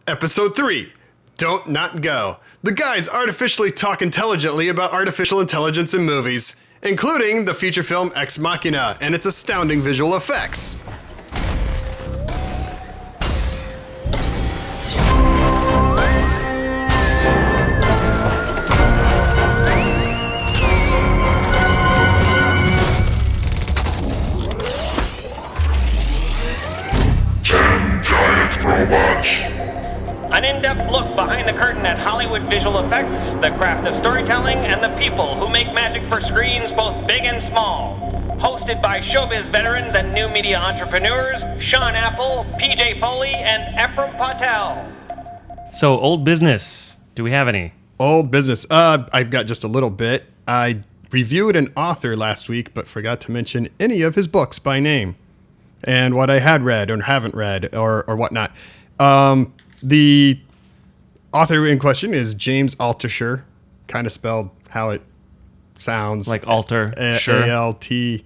Episode 3, Don't Not Go. The guys artificially talk intelligently about artificial intelligence in movies, including the feature film Ex Machina and its astounding visual effects. An in-depth look behind the curtain at Hollywood visual effects, the craft of storytelling, and the people who make magic for screens both big and small. Hosted by showbiz veterans and new media entrepreneurs, Sean Apple, PJ Foley, and Ephraim Patel. So, old business. Do we have any? Old business. I've got just a little bit. I reviewed an author last week, but forgot to mention any of his books by name and what I had read or haven't read or whatnot. The author in question is James Altucher, kind of spelled how it sounds. Like alter, sure. A-L-T-C?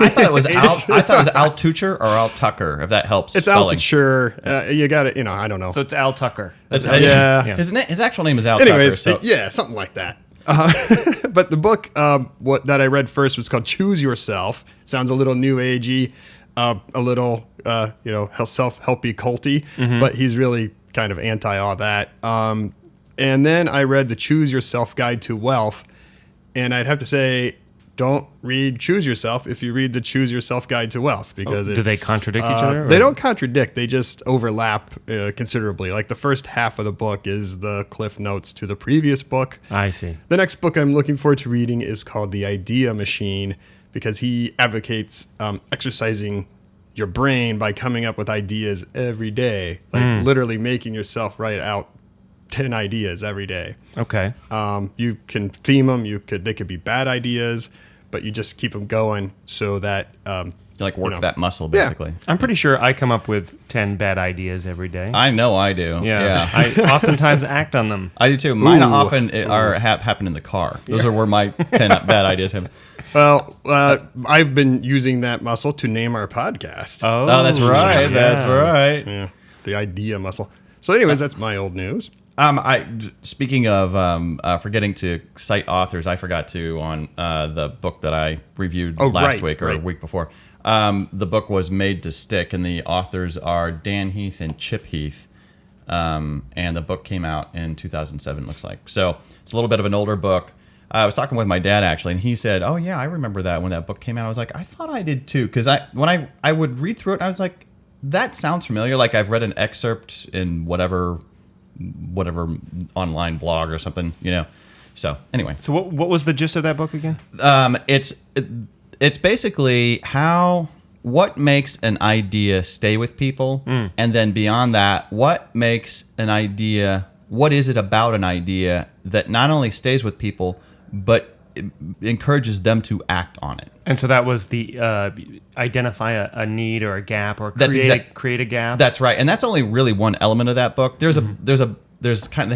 I thought it was Altucher or Al Tucker, if that helps. It's spelling. Altucher. You got it, I don't know. So it's Al Tucker. Yeah. His actual name is Al Anyways, Tucker. yeah, something like that. But the book that I read first was called Choose Yourself. Sounds a little new agey, a little self-helpy culty, but he's really kind of anti all that. And then I read the Choose Yourself Guide to Wealth, and I'd have to say, don't read Choose Yourself if you read the Choose Yourself Guide to Wealth, because do they contradict each other? They don't contradict. They just overlap considerably. Like the first half of the book is the cliff notes to the previous book. I see. The next book I'm looking forward to reading is called The Idea Machine, because he advocates exercising your brain by coming up with ideas every day, like literally making yourself write out 10 ideas every day. Okay. You can theme them. They could be bad ideas, but you just keep them going so that work that muscle, basically. Yeah. I'm pretty sure I come up with 10 bad ideas every day. I know I do. Yeah. I oftentimes act on them. I do too. Mine often happen in the car. Those are where my 10 bad ideas happen. Well, I've been using that muscle to name our podcast. Oh, that's right. Yeah. That's right. Yeah, the idea muscle. So anyways, that's my old news. Speaking of forgetting to cite authors, I forgot to on the book that I reviewed last week or a week before. The book was Made to Stick, and the authors are Dan Heath and Chip Heath. And the book came out in 2007, it looks like. So it's a little bit of an older book. I was talking with my dad, actually, and he said, oh, yeah, I remember that when that book came out. I was like, I thought I did, too. Because when I would read through it, I was like, that sounds familiar. Like I've read an excerpt in whatever online blog or something, So anyway. So what was the gist of that book again? It's basically what makes an idea stay with people, and then beyond that, what makes an idea, what is it about an idea that not only stays with people, but it encourages them to act on it. And so that was the identify a need or a gap or create a gap. That's right, and that's only really one element of that book. They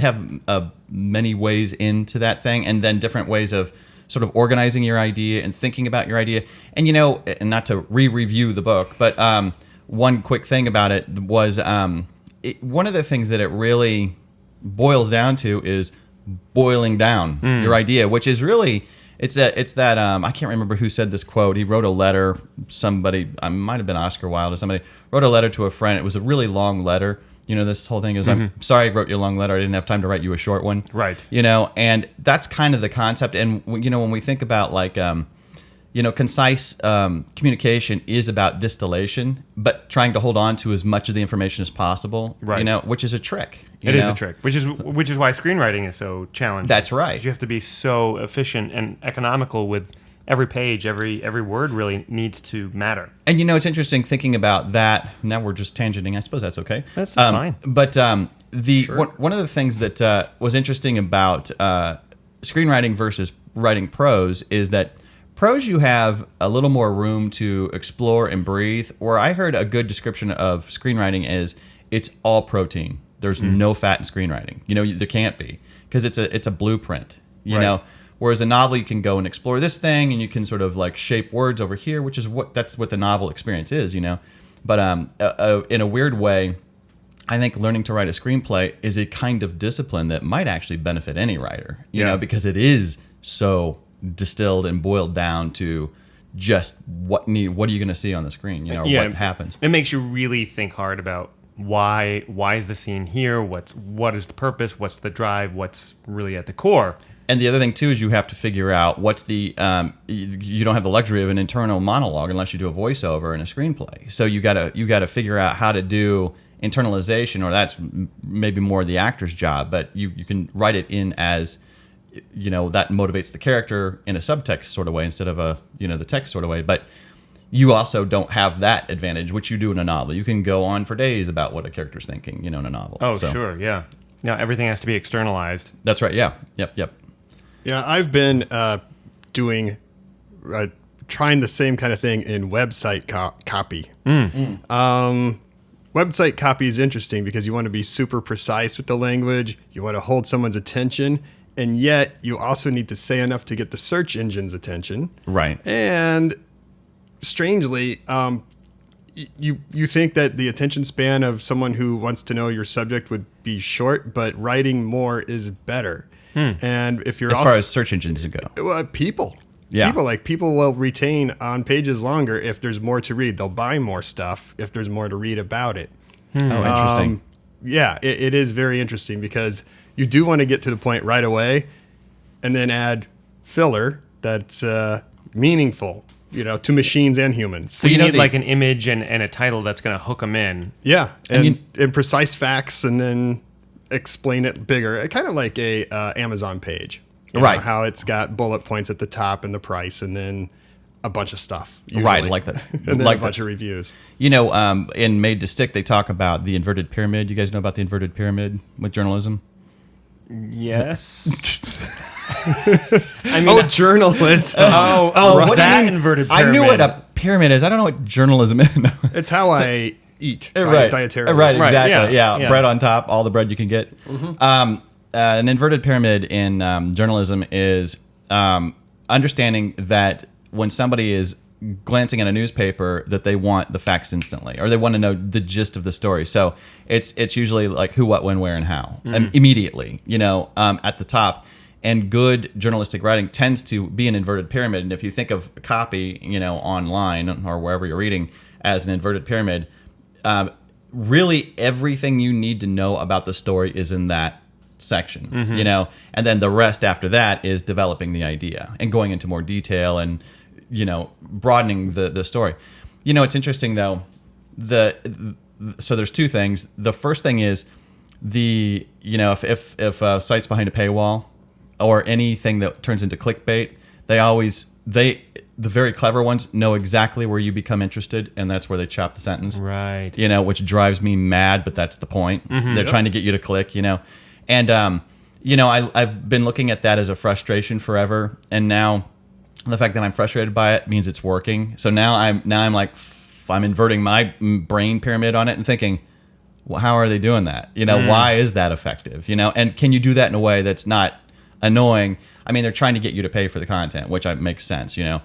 have many ways into that thing, and then different ways of sort of organizing your idea and thinking about your idea. And and not to review the book, but one quick thing about it was one of the things that it really boils down to is boiling down your idea, which is really it's that I can't remember who said this quote. He wrote a letter. Somebody, I might have been Oscar Wilde or somebody, wrote a letter to a friend. It was a really long letter. This whole thing is, I'm sorry I wrote you a long letter. I didn't have time to write you a short one. Right. And that's kind of the concept. And, when we think about like, concise communication is about distillation, but trying to hold on to as much of the information as possible, right. Which is a trick. It is a trick, which is why screenwriting is so challenging. That's right. You have to be so efficient and economical with every page, every word really needs to matter. And it's interesting thinking about that. Now we're just tangenting. I suppose that's okay. That's fine. But one of the things that was interesting about screenwriting versus writing prose is that prose you have a little more room to explore and breathe. Where I heard a good description of screenwriting is it's all protein. There's no fat in screenwriting. There can't be, because it's a blueprint. You know. Whereas a novel, you can go and explore this thing, and you can sort of like shape words over here, which is that's what the novel experience is, But in a weird way, I think learning to write a screenplay is a kind of discipline that might actually benefit any writer, you know, because it is so distilled and boiled down to just what are you going to see on the screen, you know, or what happens. It makes you really think hard about why is the scene here? What is the purpose? What's the drive? What's really at the core? And the other thing too is you have to figure out what's the you don't have the luxury of an internal monologue unless you do a voiceover in a screenplay. So you gotta figure out how to do internalization, or that's maybe more the actor's job. But you can write it in as, you know, that motivates the character in a subtext sort of way instead of a, you know, the text sort of way. But you also don't have that advantage, which you do in a novel. You can go on for days about what a character's thinking, you know, in a novel. Oh, sure, yeah. Now everything has to be externalized. That's right. Yeah. Yep. Yeah, I've been trying the same kind of thing in website copy. Website copy is interesting because you want to be super precise with the language. You want to hold someone's attention, and yet you also need to say enough to get the search engine's attention. Right. And strangely, you think that the attention span of someone who wants to know your subject would be short, but writing more is better. And if you're as far as search engines go, people will retain on pages longer if there's more to read. They'll buy more stuff if there's more to read about it. Oh, interesting. It is very interesting because you do want to get to the point right away, and then add filler that's meaningful, you know, to machines and humans. So you need like an image and a title that's going to hook them in. Yeah, and precise facts, and then explain it bigger, kind of like a Amazon page, right? Know, how it's got bullet points at the top and the price, and then a bunch of stuff, usually. Right? Like that, and then like a bunch of reviews. You know, in Made to Stick, they talk about the inverted pyramid. You guys know about the inverted pyramid with journalism? Yes. I mean, journalism. What that inverted pyramid. I knew what a pyramid is. I don't know what journalism is. It's how I eat dietarily. Right, exactly. Yeah. Bread on top, all the bread you can get. An inverted pyramid in journalism is understanding that when somebody is glancing at a newspaper, that they want the facts instantly, or they want to know the gist of the story. So it's usually like who, what, when, where, and how, immediately, you know, at the top. And good journalistic writing tends to be an inverted pyramid. And if you think of copy, you know, online or wherever you're reading as an inverted pyramid, really everything you need to know about the story is in that section, you know, and then the rest after that is developing the idea and going into more detail and, you know, broadening the story. You know, it's interesting though, so there's two things. The first thing is you know, if a site's behind a paywall or anything that turns into clickbait, the very clever ones know exactly where you become interested, and that's where they chop the sentence. Right. You know, which drives me mad, but that's the point. They're trying to get you to click, you know. And, you know, I've been looking at that as a frustration forever, and now the fact that I'm frustrated by it means it's working. So now I'm like, I'm inverting my brain pyramid on it and thinking, well, how are they doing that? You know, why is that effective? You know, and can you do that in a way that's not annoying? I mean, they're trying to get you to pay for the content, which makes sense, you know.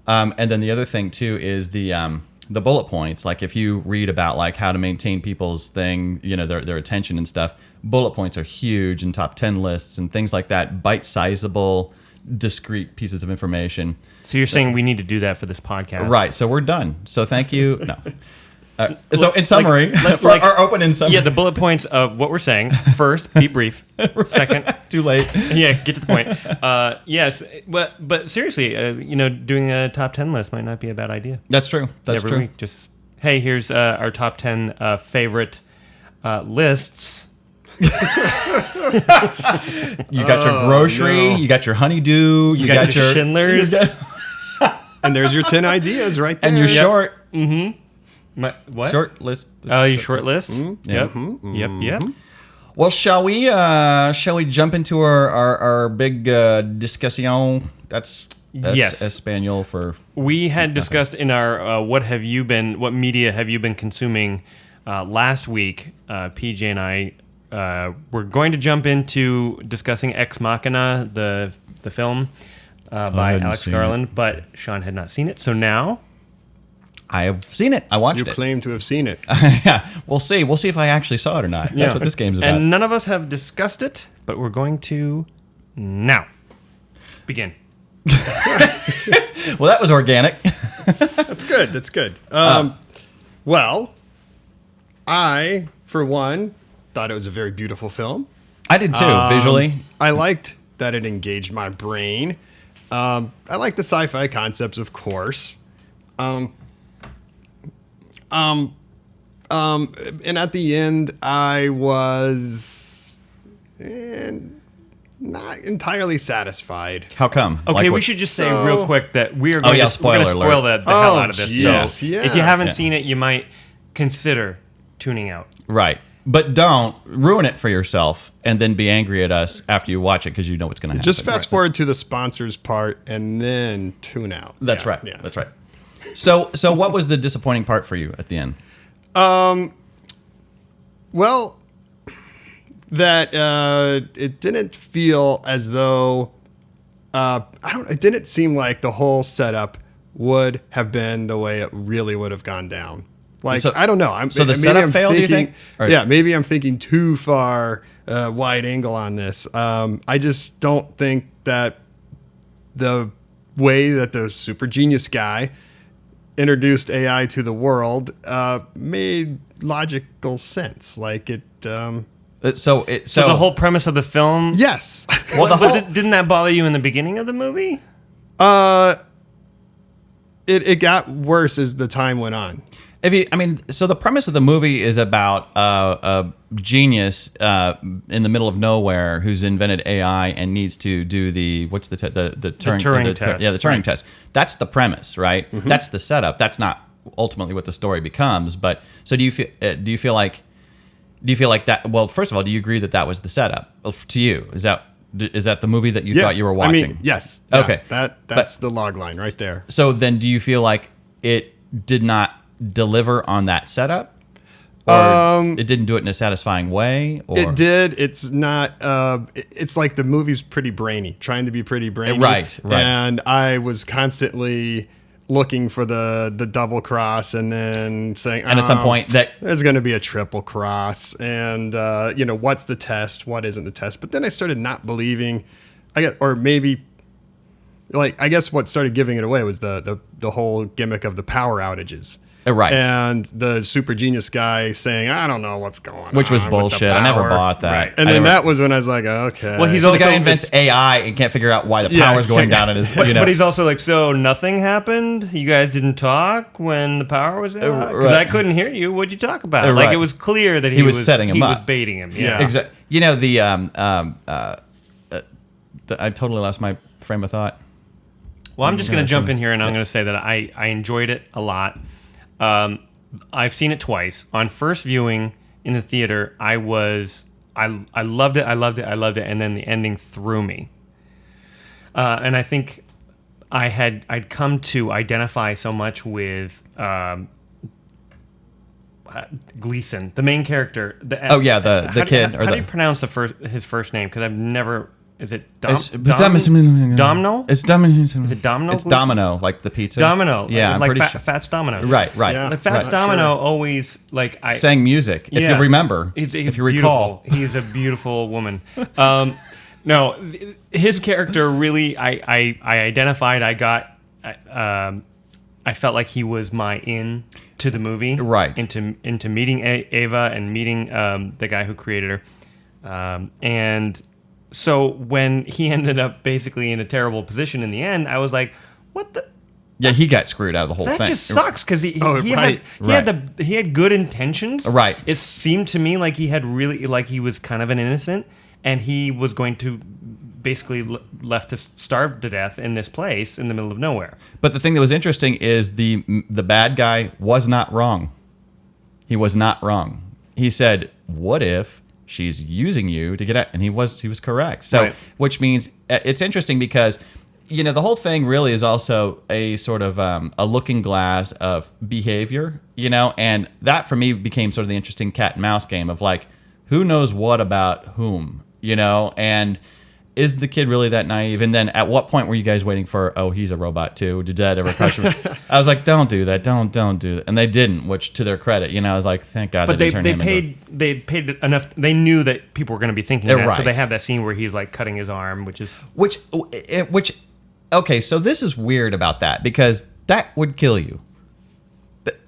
And then the other thing too is the bullet points. Like if you read about like how to maintain people's thing, you know, their attention and stuff, bullet points are huge in top 10 lists and things like that. Bite-sizable, discrete pieces of information. So you're saying we need to do that for this podcast, right? So we're done. So thank you. No. So in summary, for our open in summary. Yeah, the bullet points of what we're saying. First, be brief. Second, too late. Yeah, get to the point. Yes, but seriously, you know, doing a top 10 list might not be a bad idea. That's true. That's Every true. week, just, hey, here's our top 10 favorite lists. You got your grocery, you got your honeydew, you got your Schindlers. And there's your 10 ideas right there. And your short. What? Short list. Your short list. Yep. Yep. Well, shall we jump into our big discussion? That's yes. Espanol for. We had discussed in our what media have you been consuming last week. PJ and I were going to jump into discussing Ex Machina, the film by Alex Garland, but Sean had not seen it. So now I have seen it. I watched You it. claim to have seen it. Yeah, we'll see. We'll see if I actually saw it or not. That's what this game's about. And none of us have discussed it, but we're going to now. Begin. Well, that was organic. That's good. That's good. Well, I, for one, thought it was a very beautiful film. I did too, visually. I liked that it engaged my brain. I like the sci-fi concepts, of course. And at the end, I was not entirely satisfied. How come? Okay, Like we what- should just say real quick that we are going yeah, to spoiler spoil alert. the hell out of this. jeez, So yeah. if you haven't Yeah. seen it, you might consider tuning out. Right. But don't ruin it for yourself and then be angry at us after you watch it because you know what's going to happen. Just fast forward to the sponsors part and then tune out. That's Yeah, right. Yeah. That's right. So what was the disappointing part for you at the end? Well, that it didn't feel as though it didn't seem like the whole setup would have been the way it really would have gone down. Like, So- I don't know. so the maybe setup I'm failed, do you thinking- think? Or- Yeah, maybe I'm thinking too far wide angle on this. I just don't think that the way that the super genius guy introduced AI to the world made logical sense. Like it. So So the whole premise of the film. Yes. well, the whole Didn't that bother you in the beginning of the movie? It got worse as the time went on. so the premise of the movie is about a genius in the middle of nowhere who's invented AI and needs to do the Turing test. Yeah, the Turing test. That's the premise, right? That's the setup. That's not ultimately what the story becomes. But so do you feel like that? Well, first of all, do you agree that was the setup to you? Is that the movie that you thought you were watching? I mean, yes. Yeah, Okay. That's the log line right there. So then, do you feel like it did not deliver on that setup, or it didn't do it in a satisfying way? Or? It did. It's not. It's like the movie's pretty brainy, trying to be pretty brainy. Right. And I was constantly looking for the double cross, and then saying, And at some point, there's going to be a triple cross, and what's the test? What isn't the test? But then I started not believing. I guess what started giving it away was the whole gimmick of the power outages. Right. And the super genius guy saying, I don't know what's going on. which was with the bullshit. I never power." bought that. Right. And I then never- that was when I was like, okay. Well, he's So the also- guy invents AI and can't figure out why the Yeah, power's going down in his. But he's also like, so nothing happened? You guys didn't talk when the power was out? Because right. I couldn't hear you. What'd you talk about? Right. Like, it was clear that He was setting him he up. was baiting him. Yeah. Yeah. Exactly. I totally lost my frame of thought. Well, I'm just going to jump in here and I'm going to say that I enjoyed it a lot. I've seen it twice. On first viewing in the theater, I loved it, and then the ending threw me. And I think I'd come to identify so much with Gleason, the main character. The kid. How do you pronounce his first name? Because I've never. Is it It's Domino? It's Domino. Is it Domino? It's Domino, like the pizza. Domino. Yeah, I'm like pretty sure. Fats Domino. Right. Yeah. Like Fats Right. Domino Sure. always Sang music, if you remember, He's if you recall. beautiful. He's a beautiful woman. No, his character really, I identified. I felt like he was my in to the movie, Right. Into meeting Ava and meeting the guy who created her, and so when he ended up basically in a terrible position in the end, I was like, what the. Yeah, he got screwed out of the whole That thing. just sucks because he right, had good intentions. Right. It seemed to me like he had really he was kind of an innocent, and he was going to basically left to starve to death in this place in the middle of nowhere. But the thing that was interesting is the bad guy was not wrong. He was not wrong. He said, "What if she's using you to get out?" And he was correct. So, Right. which means it's interesting because the whole thing really is also a sort of a looking glass of behavior, and that for me became sort of the interesting cat and mouse game of like, who knows what about whom, and is the kid really that naive? And then at what point were you guys waiting for, oh, he's a robot too? Did that ever cross your I was like, don't do that. Don't do that. And they didn't, which to their credit, I was like, thank God. But they paid enough. They knew that people were going to be thinking that, right. so they have that scene where he's like cutting his arm, which. Okay, so this is weird about that because that would kill you.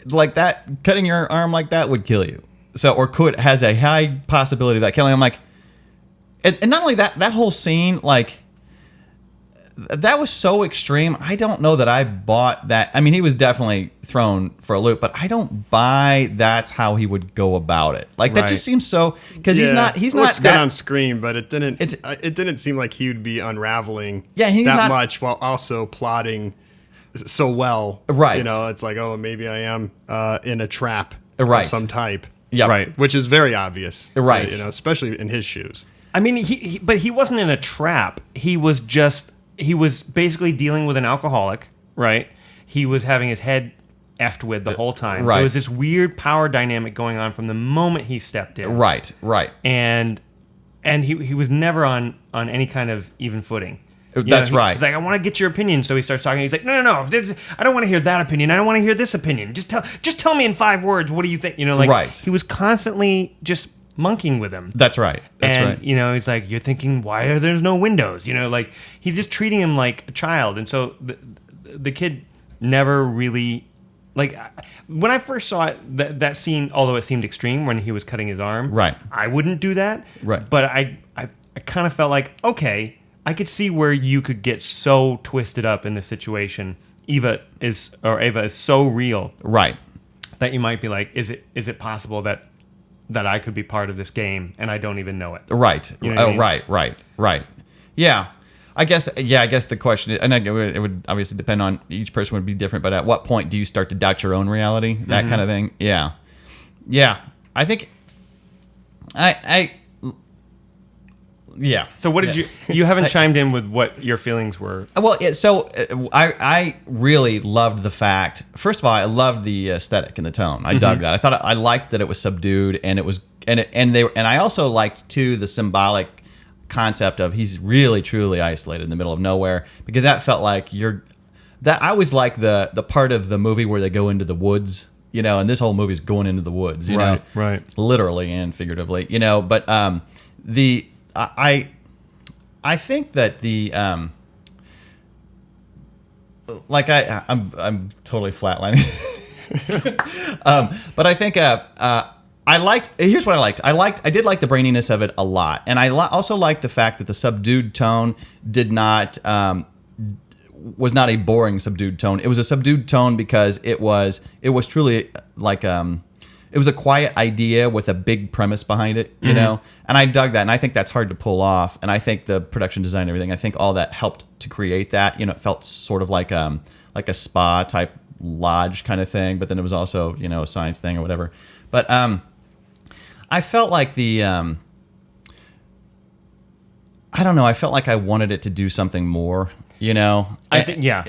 Like that, cutting your arm like that would kill you. So, or has a high possibility of that killing. I'm like, and not only that, that whole scene, like, that was so extreme. I don't know that I bought that. I mean, he was definitely thrown for a loop, but I don't buy that's how he would go about it. Like that just seems so because he's not looks good that on screen, but it didn't seem like he would be unraveling he's that not, much while also plotting so well. Right. It's like, oh, maybe I am in a trap right. of some type. Yeah. Right. Which is very obvious. Right. Especially in his shoes. I mean, but he wasn't in a trap. He was basically dealing with an alcoholic, right? He was having his head effed with the whole time. Right. There was this weird power dynamic going on from the moment he stepped in. Right. And he was never on any kind of even footing. That's right. He's like, I want to get your opinion. So he starts talking. He's like, no. I don't want to hear that opinion. I don't want to hear this opinion. Just tell me in 5 words. What do you think? Right. He was constantly just monkeying with him. That's right. He's like, you're thinking, why are there no windows? He's just treating him like a child. And so the kid never really, like, when I first saw it, that scene, although it seemed extreme when he was cutting his arm, right. I wouldn't do that. Right. But I kind of felt like, okay, I could see where you could get so twisted up in this situation. Ava is so real, right, that you might be like, is it possible that I could be part of this game and I don't even know it? Right. You know what I mean? Right. Yeah. I guess the question is, and it would obviously depend on each person would be different, but at what point do you start to doubt your own reality? That kind of thing. Yeah. I think yeah. So what did you haven't chimed in with what your feelings were? Well, I really loved the fact. First of all, I loved the aesthetic and the tone. I dug that. I liked that it was subdued and it was and I also liked too the symbolic concept of he's really truly isolated in the middle of nowhere, because that felt like I always like the part of the movie where they go into the woods, and this whole movie is going into the woods, right, literally and figuratively, but I think that I'm totally flatlining, but I think here's what I liked. I did like the braininess of it a lot, and I also liked the fact that the subdued tone was not a boring subdued tone. It was a subdued tone because it was truly like it was a quiet idea with a big premise behind it, and I dug that, and I think that's hard to pull off, and I think the production design and everything, I think all that helped to create that. It felt sort of like a spa type lodge kind of thing, but then it was also a science thing or whatever. But I felt like I don't know. I felt like I wanted it to do something more. I think, yeah.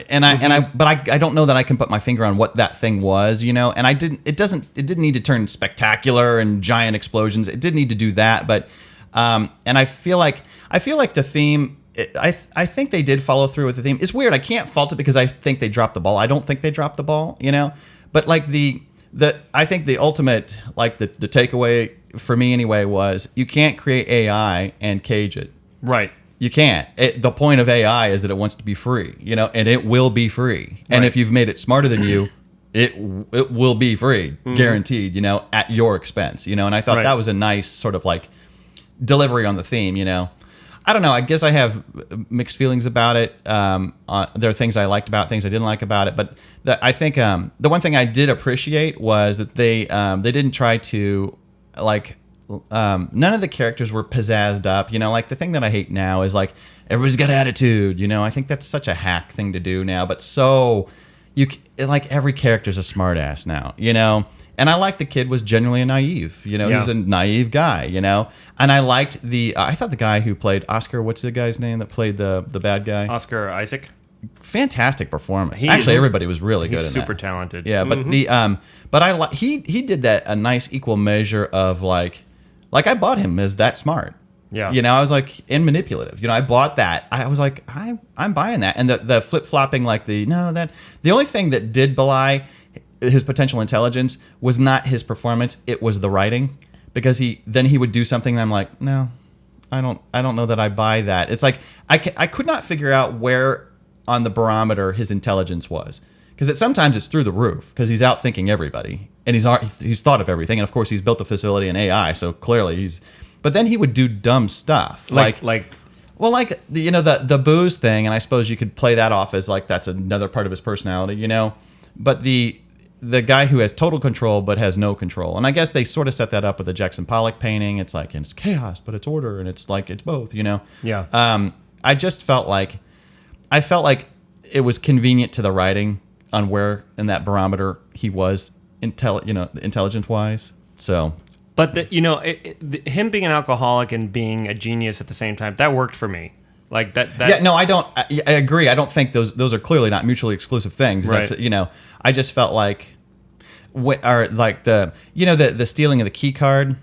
But I don't know that I can put my finger on what that thing was, and it didn't need to turn spectacular and giant explosions. It didn't need to do that, but and I feel like the theme, I think they did follow through with the theme. It's weird. I can't fault it because I think they dropped the ball. I don't think they dropped the ball, but like I think the ultimate, like the takeaway for me anyway was you can't create AI and cage it. Right. You can't. The point of AI is that it wants to be free, and it will be free. Right. And if you've made it smarter than you, it will be free, guaranteed, at your expense, and I thought that was a nice sort of like delivery on the theme, I don't know. I guess I have mixed feelings about it. There are things I liked about it, things I didn't like about it. But I think the one thing I did appreciate was that they didn't try to like none of the characters were pizzazzed up. Like the thing that I hate now is like everybody's got attitude. I think that's such a hack thing to do now. But like every character's a smart ass now. And I liked the kid was genuinely naive. He was a naive guy, And I liked I thought the guy who played Oscar, what's the guy's name that played the bad guy? Oscar Isaac. Fantastic performance. Actually, everybody was really good in that. Super talented. Yeah, but he did that a nice equal measure of like I bought him as that smart. Yeah. You know, I was like, and manipulative. You know, I bought that. I was like, I'm buying that. And the flip flopping, like the only thing that did belie his potential intelligence was not his performance. It was the writing, because he would do something and I'm like, no, I don't know that I buy that. It's like I could not figure out where on the barometer his intelligence was, because sometimes it's through the roof, because he's out thinking everybody and he's thought of everything, and of course he's built the facility in AI, so clearly but then he would do dumb stuff like you know, the booze thing, and I suppose you could play that off as like that's another part of his personality, you know, but the guy who has total control but has no control. And I guess they sort of set that up with the Jackson Pollock painting. It's like, and it's chaos, but it's order, and it's like, it's both, you know? Yeah. I just felt like it was convenient to the writing on where in that barometer he was intelligent wise. So, But him being an alcoholic and being a genius at the same time, that worked for me. Like that. Yeah, no, I don't. I agree. I don't think those are clearly not mutually exclusive things. Right. That's, you know, I just felt like, or like the stealing of the key card,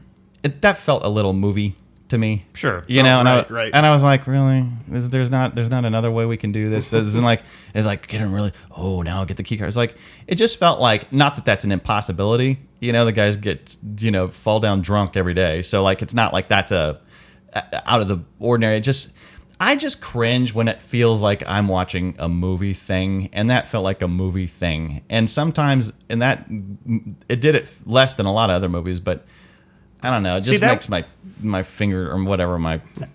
that felt a little movie to me. Sure. You know, right. And I was like, really? There's not another way we can do this. This isn't like, it's like, get him really. Oh, now I'll get the key card. It's like, it just felt like, not that that's an impossibility. You know, the guys get, you know, fall down drunk every day. So like, it's not like that's a out of the ordinary. I just cringe when it feels like I'm watching a movie thing, and that felt like a movie thing. And sometimes, it did it less than a lot of other movies, but I don't know. It just makes my finger or whatever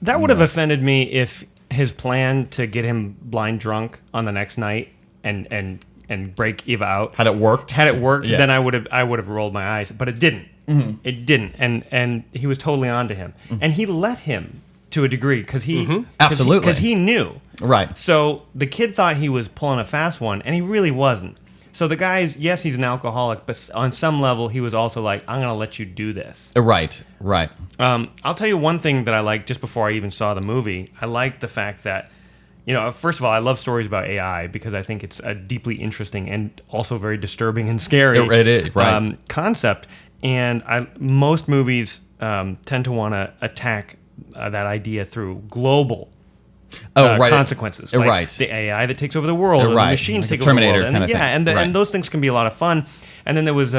That would have offended me if his plan to get him blind drunk on the next night and break Eva out had it worked. Yeah. Then I would have rolled my eyes, but it didn't. Mm-hmm. It didn't, and he was totally on to him, and he let him. To a degree, because he knew. Right. So the kid thought he was pulling a fast one, and he really wasn't. So the guy's, yes, he's an alcoholic, but on some level, he was also like, I'm going to let you do this. Right. I'll tell you one thing that I liked just before I even saw the movie. I liked the fact that, you know, first of all, I love stories about AI because I think it's a deeply interesting and also very disturbing and scary it is, right. Concept. And most movies tend to want to attack that idea through global consequences, like right? The AI that takes over the world, or the machines like take over the world, kind of thing. and those things can be a lot of fun. And then there was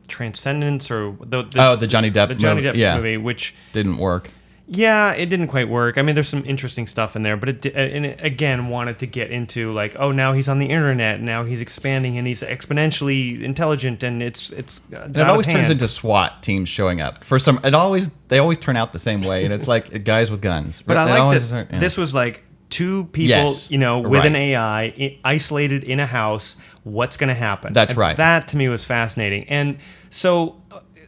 Transcendence, or the Johnny Depp movie, which didn't work. Yeah, it didn't quite work. I mean, there's some interesting stuff in there, but it again wanted to get into like, oh, now he's on the internet, now he's expanding, and he's exponentially intelligent, and it always turns into SWAT teams showing up. They always turn out the same way, and it's like guys with guns. But I like that this was like two people, with an AI isolated in a house. What's going to happen? That's right. That to me was fascinating, and so.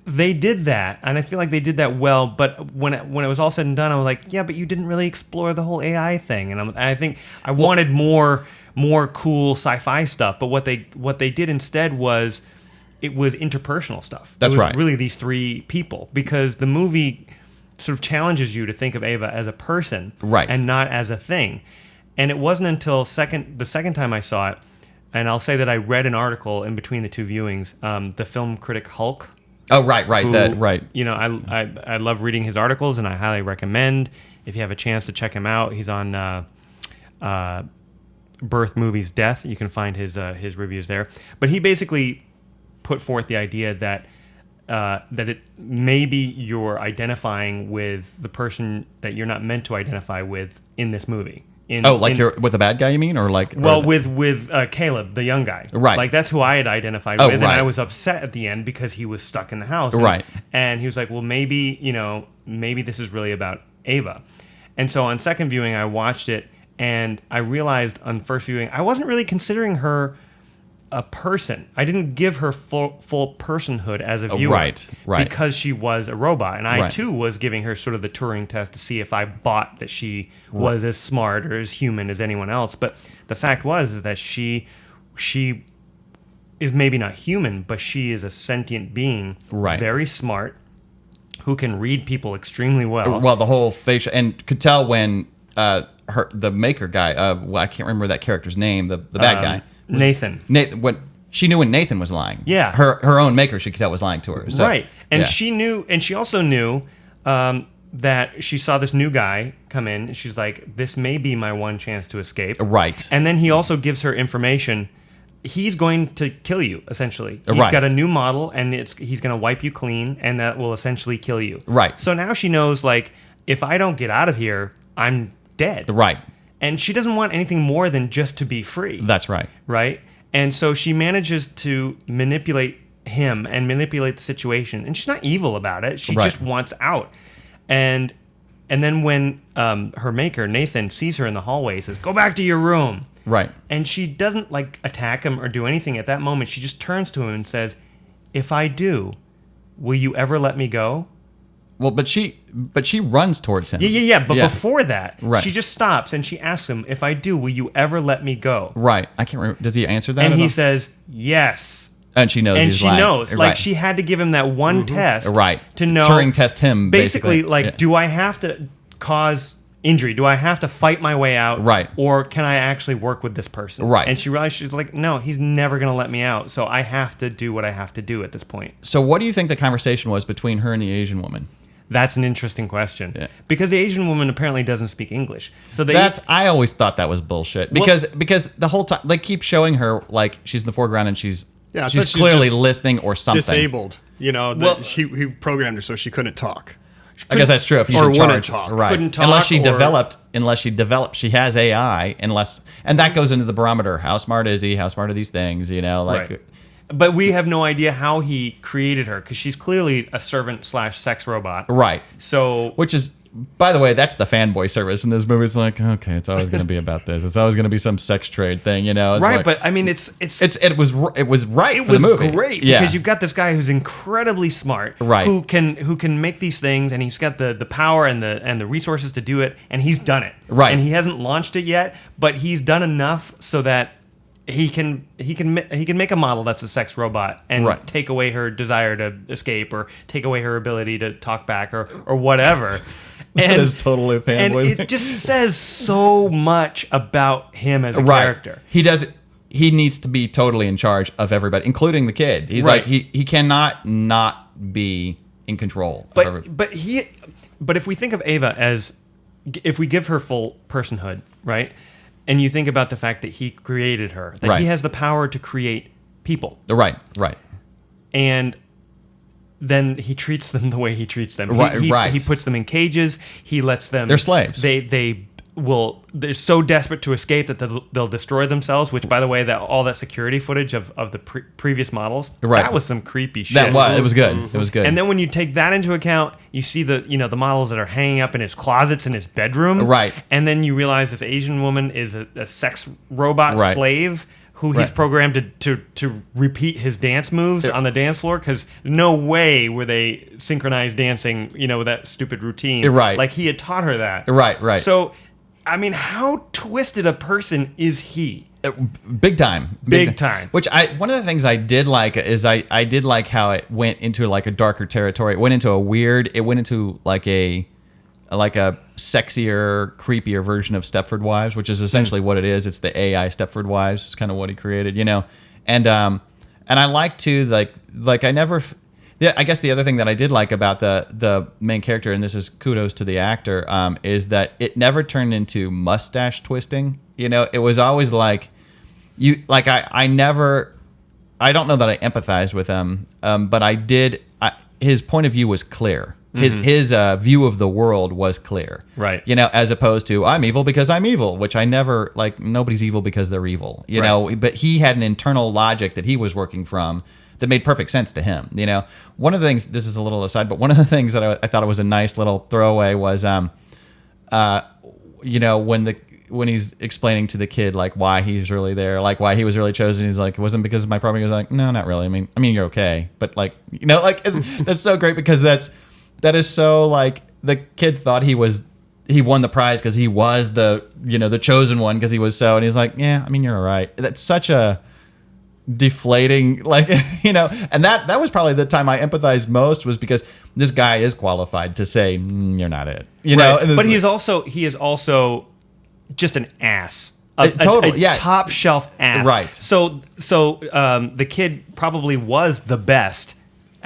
They did that, and I feel like they did that well. But when it was all said and done, I was like, "Yeah, but you didn't really explore the whole AI thing." And I think I wanted more cool sci-fi stuff. But what they did instead was it was interpersonal stuff. That's right. Really, these three people, because the movie sort of challenges you to think of Ava as a person, right, and not as a thing. And it wasn't until the second time I saw it, and I'll say that I read an article in between the two viewings. The film critic Hulk. Oh, right. You know, I love reading his articles, and I highly recommend if you have a chance to check him out. He's on Birth Movies Death. You can find his reviews there. But he basically put forth the idea that it maybe you're identifying with the person that you're not meant to identify with in this movie. You're with a bad guy, you mean, or like? Well, with Caleb, the young guy, right? Like that's who I had identified with, and I was upset at the end because he was stuck in the house, right? And he was like, "Well, maybe this is really about Ava." And so on second viewing, I watched it, and I realized on first viewing, I wasn't really considering her a person. I didn't give her full personhood as a viewer, right, because she was a robot, and I too was giving her sort of the Turing test to see if I bought that she was as smart or as human as anyone else. But the fact is that she is maybe not human, but she is a sentient being, very smart, who can read people extremely well. Well, the whole facial, and could tell when the maker guy, I can't remember that character's name, the bad guy. Nathan. When she knew when Nathan was lying. Yeah. Her own maker, she could tell, was lying to her. So, right. And she knew, and she also knew that she saw this new guy come in, and she's like, this may be my one chance to escape. Right. And then he also gives her information. He's going to kill you, essentially. He's Right. got a new model, and he's going to wipe you clean, and that will essentially kill you. Right. So now she knows, like, if I don't get out of here, I'm dead. Right. And she doesn't want anything more than just to be free. That's right. Right? And so she manages to manipulate him and manipulate the situation. And she's not evil about it. She Right. just wants out. And then when her maker, Nathan, sees her in the hallway, he says, go back to your room. Right. And she doesn't, like, attack him or do anything at that moment. She just turns to him and says, if I do, will you ever let me go? Well, but she runs towards him. Yeah. But before that, Right. she just stops and she asks him, if I do, will you ever let me go? Right. I can't remember. Does he answer that? And at he all? says, yes. And she knows And he's she lying. knows. Right. Like, she had to give him that one test. Right. To know. Turing test him, Basically, basically. like, Yeah. do I have to cause injury? Do I have to fight my way out? Right. Or can I actually work with this person? Right. And she realized, she's like, no, he's never going to let me out. So I have to do what I have to do at this point. So what do you think the conversation was between her and the Asian woman? That's an interesting question. Yeah. Because the Asian woman apparently doesn't speak English. So I always thought that was bullshit because the whole time they keep showing her like she's in the foreground and she's Yeah, I thought she's she's clearly just listening or something. disabled. You know, Well- he programmed her so she couldn't talk. I guess that's true. If he's Or in wouldn't charge, talk. right? Couldn't talk unless she or- developed, she has AI. And that goes into the barometer. How smart is he? How smart are these things? You know, like. Right. But we have no idea how he created her because she's clearly a servant/sex robot. Right. So Which is, by the way, that's the fanboy service in this movie. It's like, okay, it's always going to be about this. It's always going to be some sex trade thing, you know? It's right, like- but I mean, it was right for was the movie. great Yeah. because you've got this guy who's incredibly smart, Right. Who can make these things, and he's got the power and the resources to do it, and he's done it, Right. And he hasn't launched it yet, but he's done enough so that he can make a model that's a sex robot and Right. take away her desire to escape or take away her ability to talk back or whatever. That is totally a and fanboy thing. it just says so much about him as a Right. character. He needs to be totally in charge of everybody, including the kid. He's Right. like, he cannot not be in control of everybody. But if we think of Ava as, if we give her full personhood, right? And you think about the fact that he created her, that Right. he has the power to create people, Right. and then he treats them the way he treats them. Right. He puts them in cages. He lets them. They're slaves. They're so desperate to escape that they'll destroy themselves. Which, by the way, that all that security footage of the previous models, Right. that was some creepy shit. It was good. It was good. And then when you take that into account, you see the models that are hanging up in his closets in his bedroom. Right. And then you realize this Asian woman is a sex robot Right. slave who he's Right. programmed to repeat his dance moves on the dance floor, because no way were they synchronized dancing, with that stupid routine. Right. Like he had taught her that. Right. So, I mean, how twisted a person is he? Big time. Big time. Which one of the things I did like is I did like how it went into like a darker territory. It went into like a sexier, creepier version of Stepford Wives, which is essentially what it is. It's the AI Stepford Wives. It's kind of what he created, And I like to I guess the other thing that I did like about the main character, and this is kudos to the actor, is that it never turned into mustache twisting. It was always like I don't know that I empathized with him, but I did. His point of view was clear. His view of the world was clear. Right. As opposed to I'm evil because I'm evil, which I never nobody's evil because they're evil. But he had an internal logic that he was working from that made perfect sense to him. One of the things, this is a little aside, but one of the things that I thought it was a nice little throwaway was, when he's explaining to the kid why he's really there, why he was really chosen, he's like, it wasn't because of my problem. He was like, no, not really. I mean, you're okay, but that's so great because that is so the kid thought he won the prize because he was the chosen one because he was so, and he's like, yeah, I mean, you're all right. That's such a deflating, and that was probably the time I empathized most, was because this guy is qualified to say you're not it, Right. And But he is also just an ass. A top shelf ass. Right. So the kid probably was the best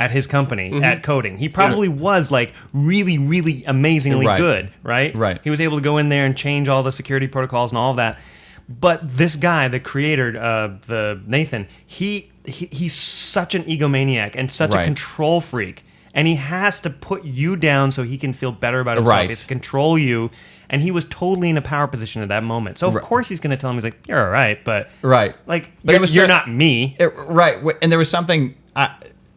at his company at coding. He probably was like really, really amazingly good, right? Right. He was able to go in there and change all the security protocols and all of that. But this guy, the creator, the Nathan, he's such an egomaniac and such a control freak. And he has to put you down so he can feel better about himself. He has to control you. And he was totally in a power position at that moment. So, of course, he's going to tell him, he's like, you're all right, but... Like, but you're not me. And there was something...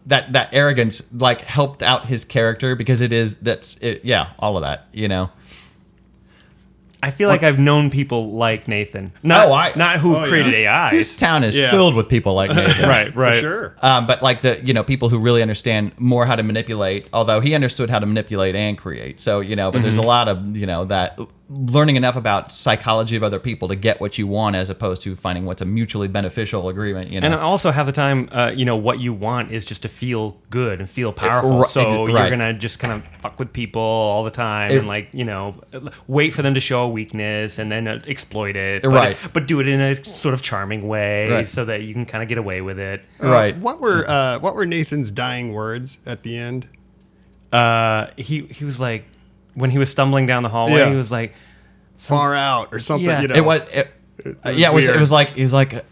that arrogance, like, helped out his character because all of that, you know? I feel like I've known people like Nathan. Not who've created AIs. This town is filled with people like Nathan. Right. For sure. But like people who really understand more how to manipulate, although he understood how to manipulate and create. So, but there's a lot of, that learning enough about psychology of other people to get what you want as opposed to finding what's a mutually beneficial agreement, And also half the time, what you want is just to feel good and feel powerful. So you're going to just kind of fuck with people all the time and wait for them to show a weakness and then exploit it. But do it in a sort of charming way so that you can kind of get away with it. What were Nathan's dying words at the end? He was like, when he was stumbling down the hallway, he was like, far out or something. Yeah. It was like he was like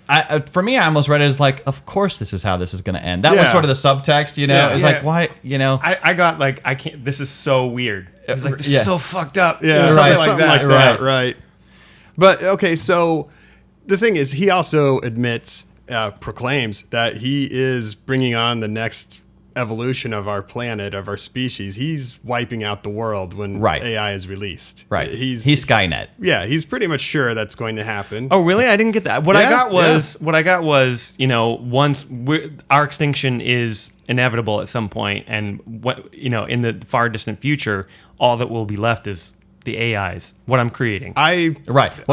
for me I almost read it as like, of course this is how this is going to end. That was sort of the subtext, It's like, why, I got like, I can't, this is so weird. It's like, this is so fucked up. Something like that. Right. But okay, so the thing is, he also admits, proclaims that he is bringing on the next evolution of our planet, of our species. He's wiping out the world when AI is released. He's Skynet. Yeah, he's pretty much sure that's going to happen. Oh, really? I didn't get that. What I got was, once our extinction is inevitable at some point, and in the far distant future, all that will be left is the AIs, what I'm creating. Well,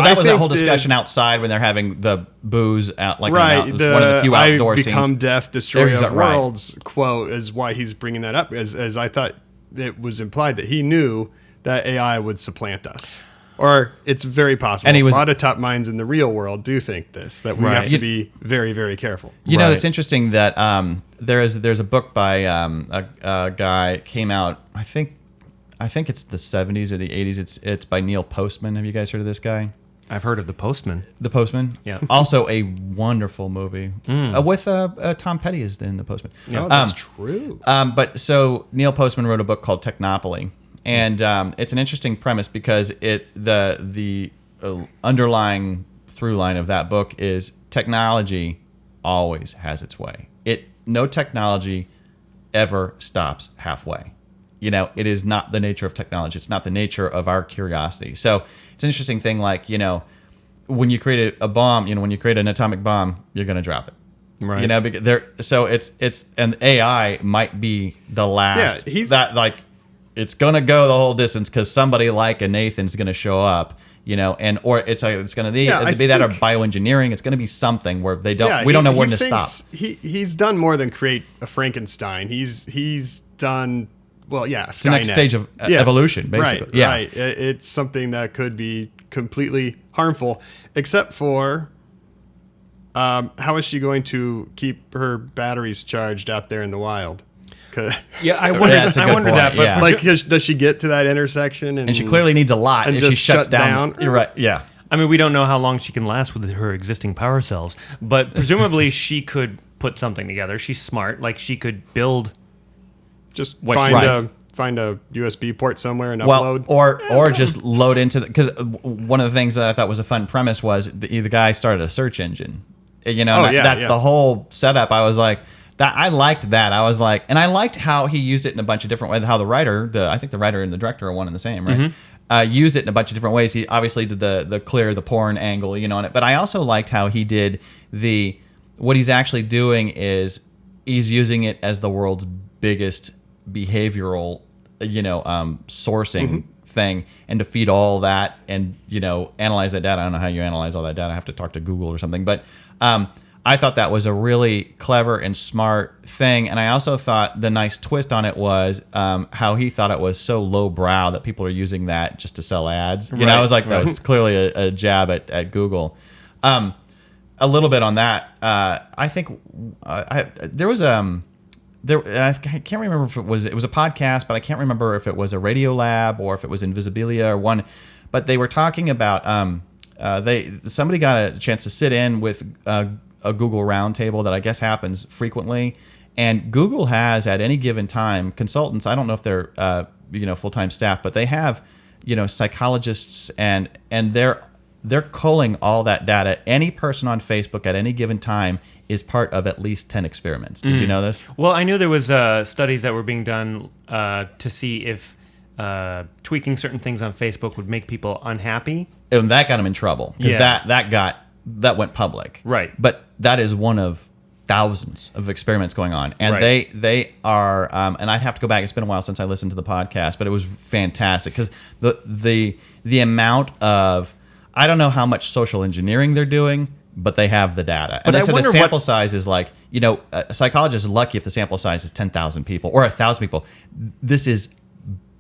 that was that whole discussion outside when they're having the booze out, like one of the few outdoor scenes. "I become death, destroyer of worlds" quote is why he's bringing that up, as I thought it was implied that he knew that AI would supplant us. Or it's very possible. And a lot of top minds in the real world do think this, that we have to be very, very careful. It's interesting that there's a book by a guy came out, I think it's the 70s or the 80s. It's by Neil Postman. Have you guys heard of this guy? I've heard of The Postman. The Postman? Yeah. Also a wonderful movie with Tom Petty is in The Postman. Oh, that's true. But so Neil Postman wrote a book called Technopoly. And it's an interesting premise because the underlying through line of that book is technology always has its way. No technology ever stops halfway. It is not the nature of technology. It's not the nature of our curiosity. So it's an interesting thing, like, when you create a bomb, when you create an atomic bomb, you're going to drop it. Right. Because so it's and AI might be the last it's going to go the whole distance because somebody like a Nathan's going to show up, or it's going to be that or bioengineering. It's going to be something where we don't know when to stop. He's done more than create a Frankenstein. He's done. Well, it's the next stage of evolution, basically. Right. It's something that could be completely harmful, except for how is she going to keep her batteries charged out there in the wild? I wondered that. But does she get to that intersection? And she clearly needs a lot and if just she shuts down. You're right. Yeah. I mean, we don't know how long she can last with her existing power cells, but presumably she could put something together. She's smart. Like, she could build... Just find a USB port somewhere and upload. Or just load into because one of the things that I thought was a fun premise was the guy started a search engine. That's the whole setup. I was like, that I liked that. I was like, and I liked how he used it in a bunch of different ways. How the writer, I think the writer and the director are one and the same, right? Mm-hmm. Used it in a bunch of different ways. He obviously did the porn angle, on it. But I also liked how he did what he's actually doing is he's using it as the world's biggest behavioral, sourcing thing, and to feed all that and, analyze that data. I don't know how you analyze all that data. I have to talk to Google or something. But I thought that was a really clever and smart thing. And I also thought the nice twist on it was how he thought it was so lowbrow that people are using that just to sell ads. I was like, that was clearly a jab at Google. A little bit on that. I think there was I can't remember if it was a podcast, but I can't remember if it was a Radio Lab or if it was Invisibilia or one. But they were talking about somebody got a chance to sit in with a Google roundtable that I guess happens frequently, and Google has at any given time consultants. I don't know if they're full-time staff, but they have psychologists and they're culling all that data. Any person on Facebook at any given time is part of at least 10 experiments. Did you know this? Well, I knew there was studies that were being done to see if tweaking certain things on Facebook would make people unhappy. And that got him in trouble because that went public. Right. But that is one of thousands of experiments going on. And Right. they are, and I'd have to go back. It's been a while since I listened to the podcast, but it was fantastic because the amount of, I don't know how much social engineering they're doing, but they have the data. And But they I said the wonder sample size is like, a psychologist is lucky if the sample size is 10,000 people or 1,000 people. This is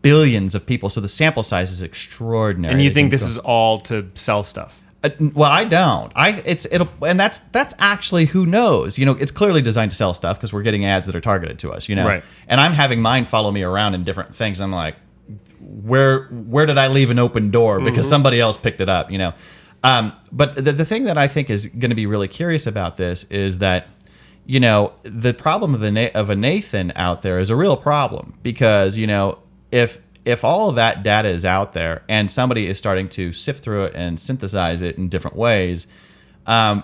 billions of people, so the sample size is extraordinary. And you think this is all to sell stuff? Well, I don't. And that's actually, who knows? It's clearly designed to sell stuff because we're getting ads that are targeted to us. Right. And I'm having mine follow me around in different things. I'm like, where did I leave an open door because somebody else picked it up? But the thing that I think is going to be really curious about this is that, the problem of a Nathan out there is a real problem because, if all of that data is out there and somebody is starting to sift through it and synthesize it in different ways,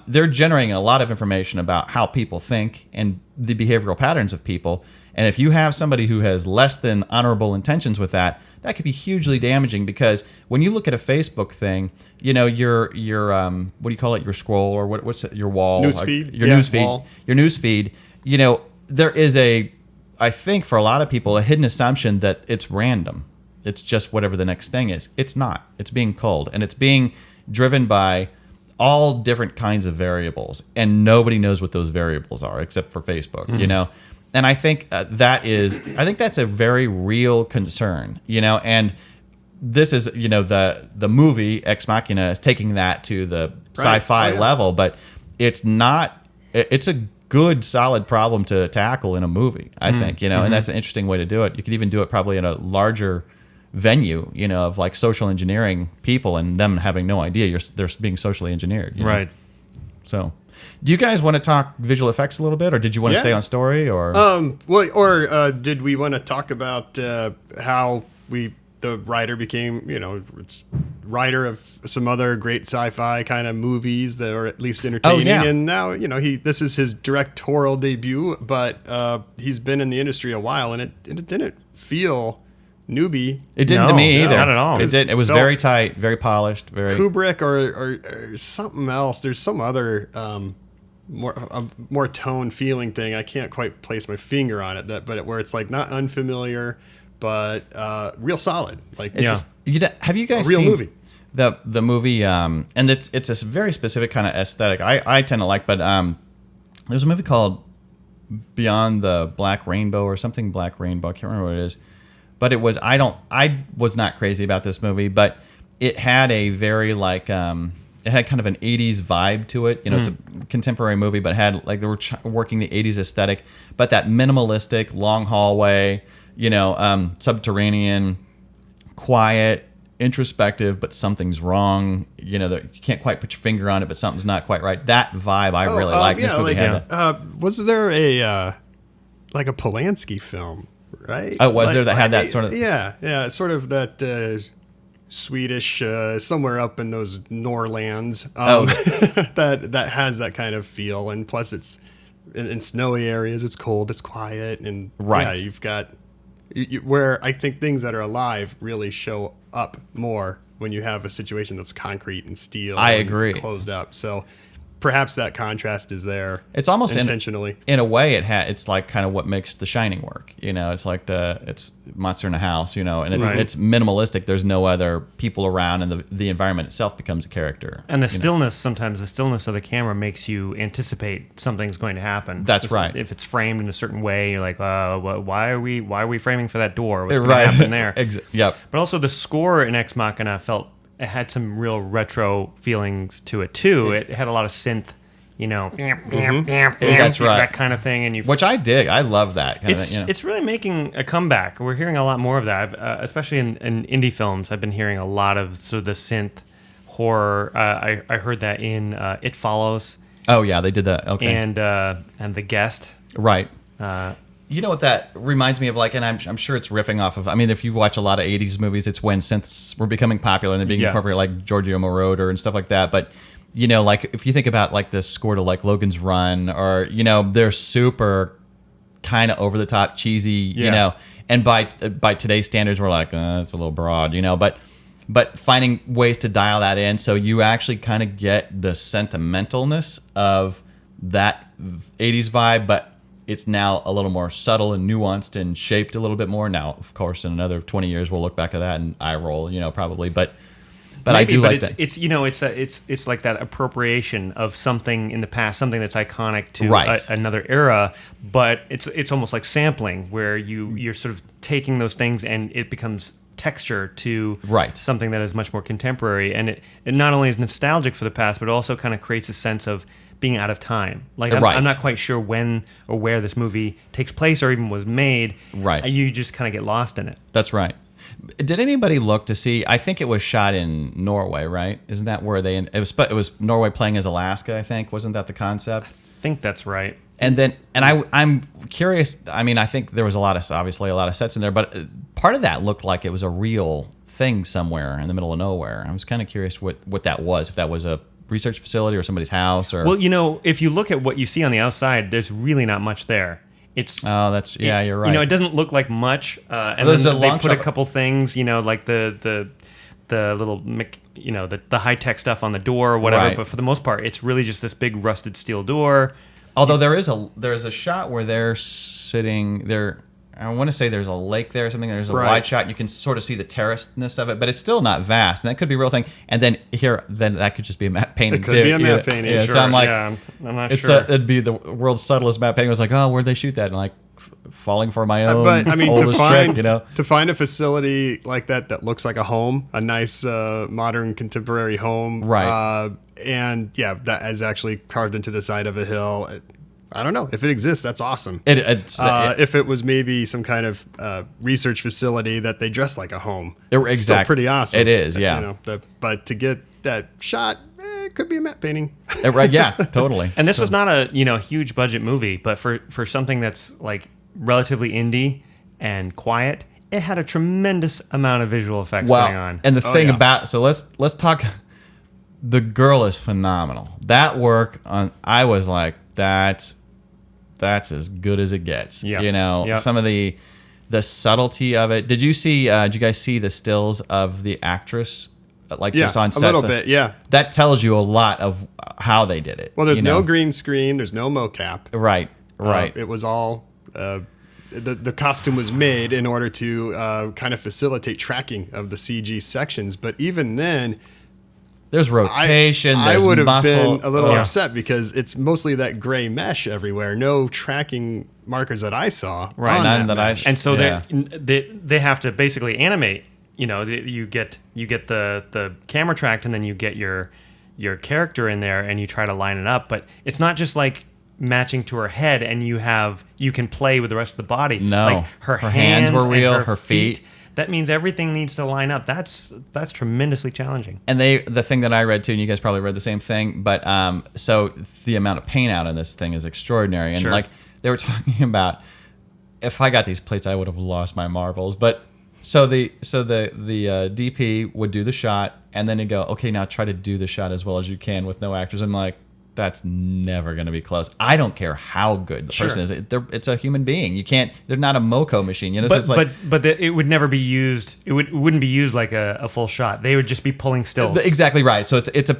they're generating a lot of information about how people think and the behavioral patterns of people. And if you have somebody who has less than honorable intentions with that, that could be hugely damaging because when you look at a Facebook thing, your what do you call it? Your scroll or what's it, your wall? Newsfeed? Your Yeah, newsfeed. wall. Your newsfeed. There is I think for a lot of people, a hidden assumption that it's random. It's just whatever the next thing is. It's not. It's being culled, and it's being driven by all different kinds of variables, and nobody knows what those variables are except for Facebook. And I think that's a very real concern. And this is the movie Ex Machina is taking that to the sci-fi level, but it's not. It's a good, solid problem to tackle in a movie, I think. And that's an interesting way to do it. You could even do it probably in a larger venue, of like social engineering people and them having no idea they're being socially engineered. Right. So, do you guys want to talk visual effects a little bit, or did you want to stay on story, or? Did we want to talk about how the writer became, it's writer of some other great sci-fi kind of movies that are at least entertaining. Oh, yeah. And now, this is his directorial debut, but he's been in the industry a while, and it didn't feel newbie. It didn't to me either. Not at all. It was very tight, very polished, very Kubrick or something else. There's some other more tone feeling thing. I can't quite place my finger on it. Where it's like not unfamiliar, but real solid. Like have you guys a real seen movie? The movie? And it's a very specific kind of aesthetic. I tend to like, but there's a movie called Beyond the Black Rainbow or something Black Rainbow. I can't remember what it is. But it was I was not crazy about this movie, but it had a very it had kind of an 80s vibe to it. It's a contemporary movie, but had they were working the 80s aesthetic, but that minimalistic long hallway, subterranean, quiet, introspective, but something's wrong. That you can't quite put your finger on it, but something's not quite right. That vibe I really like. This movie had that. Was there a Polanski film? Right. Oh, was there that had that sort of? Yeah, sort of that Swedish somewhere up in those Norlands. That has that kind of feel, and plus it's in snowy areas. It's cold. It's quiet, and right. You've got where I think things that are alive really show up more when you have a situation that's concrete and steel. I agree. Closed up. So perhaps that contrast is there. It's almost intentionally. In a way, it's like kind of what makes The Shining work. It's like it's monster in a house. And it's minimalistic. There's no other people around, and the environment itself becomes a character. And the stillness, sometimes the stillness of the camera makes you anticipate something's going to happen. That's right. If it's framed in a certain way, you're like, why are we framing for that door? What's going to happen there? Yep. But also the score in Ex Machina it had some real retro feelings to it too. It had a lot of synth That's right. that kind of thing, and you. Which I dig. I love that. It's really making a comeback. We're hearing a lot more of that, especially in indie films. I've been hearing a lot of sort of the synth horror. I heard that in It Follows. Oh yeah, they did that. Okay. And The Guest. Right. You know what that reminds me of, like, and I'm sure it's riffing off of. I mean, if you watch a lot of '80s movies, it's when synths were becoming popular and they're being incorporated, like Giorgio Moroder and stuff like that. But like if you think about like the score to like Logan's Run, or they're super kind of over the top, cheesy, and by today's standards, we're like, it's a little broad, but finding ways to dial that in so you actually kind of get the sentimentalness of that 80s vibe, but it's now a little more subtle and nuanced and shaped a little bit more. Now, of course, in another 20 years, we'll look back at that and eye roll, probably. But Maybe, I do like that. It's like that appropriation of something in the past, something that's iconic to another era. But it's almost like sampling, where you're sort of taking those things and it becomes texture to something that is much more contemporary. And it not only is nostalgic for the past, but it also kind of creates a sense of being out of time. Like I'm not quite sure when or where this movie takes place or even was made. Right. You just kind of get lost in it. That's right. Did anybody look to see? I think it was shot in Norway, right? Isn't that where it was Norway playing as Alaska? I think, wasn't that the concept? I think that's right. And I'm curious. I mean, I think there was obviously a lot of sets in there, but part of that looked like it was a real thing somewhere in the middle of nowhere. I was kind of curious what that was. If that was a research facility or somebody's house, or if you look at what you see on the outside, there's really not much there. You're right. It doesn't look like much, and then they put a couple things, like the little, the high tech stuff on the door or whatever. Right. But for the most part, it's really just this big rusted steel door. Although there's a shot where they're sitting there. I want to say there's a lake there or something. There's a wide shot. You can sort of see the terracedness of it, but it's still not vast, and that could be a real thing. And then that could just be a matte painting too. It could be a matte painting. Yeah, sure. So I'm like, I'm not sure. It'd be the world's subtlest matte painting. I was like, oh, where'd they shoot that? And like falling for my own. But I mean, oldest trick, to find a facility like that looks like a home, a nice modern contemporary home, right? That is actually carved into the side of a hill. I don't know if it exists. That's awesome. If it was maybe some kind of research facility that they dress like a home, it's still pretty awesome. It is, yeah. But to get that shot, it could be a matte painting. Right? Yeah, totally. And this was not a huge budget movie, but for something that's like relatively indie and quiet, it had a tremendous amount of visual effects going on. And the thing about let's talk. The girl is phenomenal. That work on, I was like, that's as good as it gets. Yeah. Some of the subtlety of it. Did you guys see the stills of the actress, just on set? A little bit, yeah. That tells you a lot of how they did it. Well, there's no green screen, there's no mocap. Right. It was all the costume was made in order to kind of facilitate tracking of the CG sections, but even then, there's rotation. I would have muscle. been a little upset because it's mostly that gray mesh everywhere. No tracking markers that I saw. Right, none that mesh. And so they have to basically animate. You get the camera tracked, and then you get your character in there, and you try to line it up. But it's not just like matching to her head, and you can play with the rest of the body. No, like her hands were real. And her feet. That means everything needs to line up. That's tremendously challenging. And the thing that I read too, and you guys probably read the same thing, but so the amount of paint out on this thing is extraordinary. And like they were talking about, if I got these plates, I would have lost my marbles. But so the DP would do the shot, and then he'd go, okay, now try to do the shot as well as you can with no actors. I'm like, that's never going to be close. I don't care how good the person is. It's a human being. You can't. They're not a Moco machine. So it's like, but it would never be used. It wouldn't be used like a full shot. They would just be pulling stills. Exactly right. So it's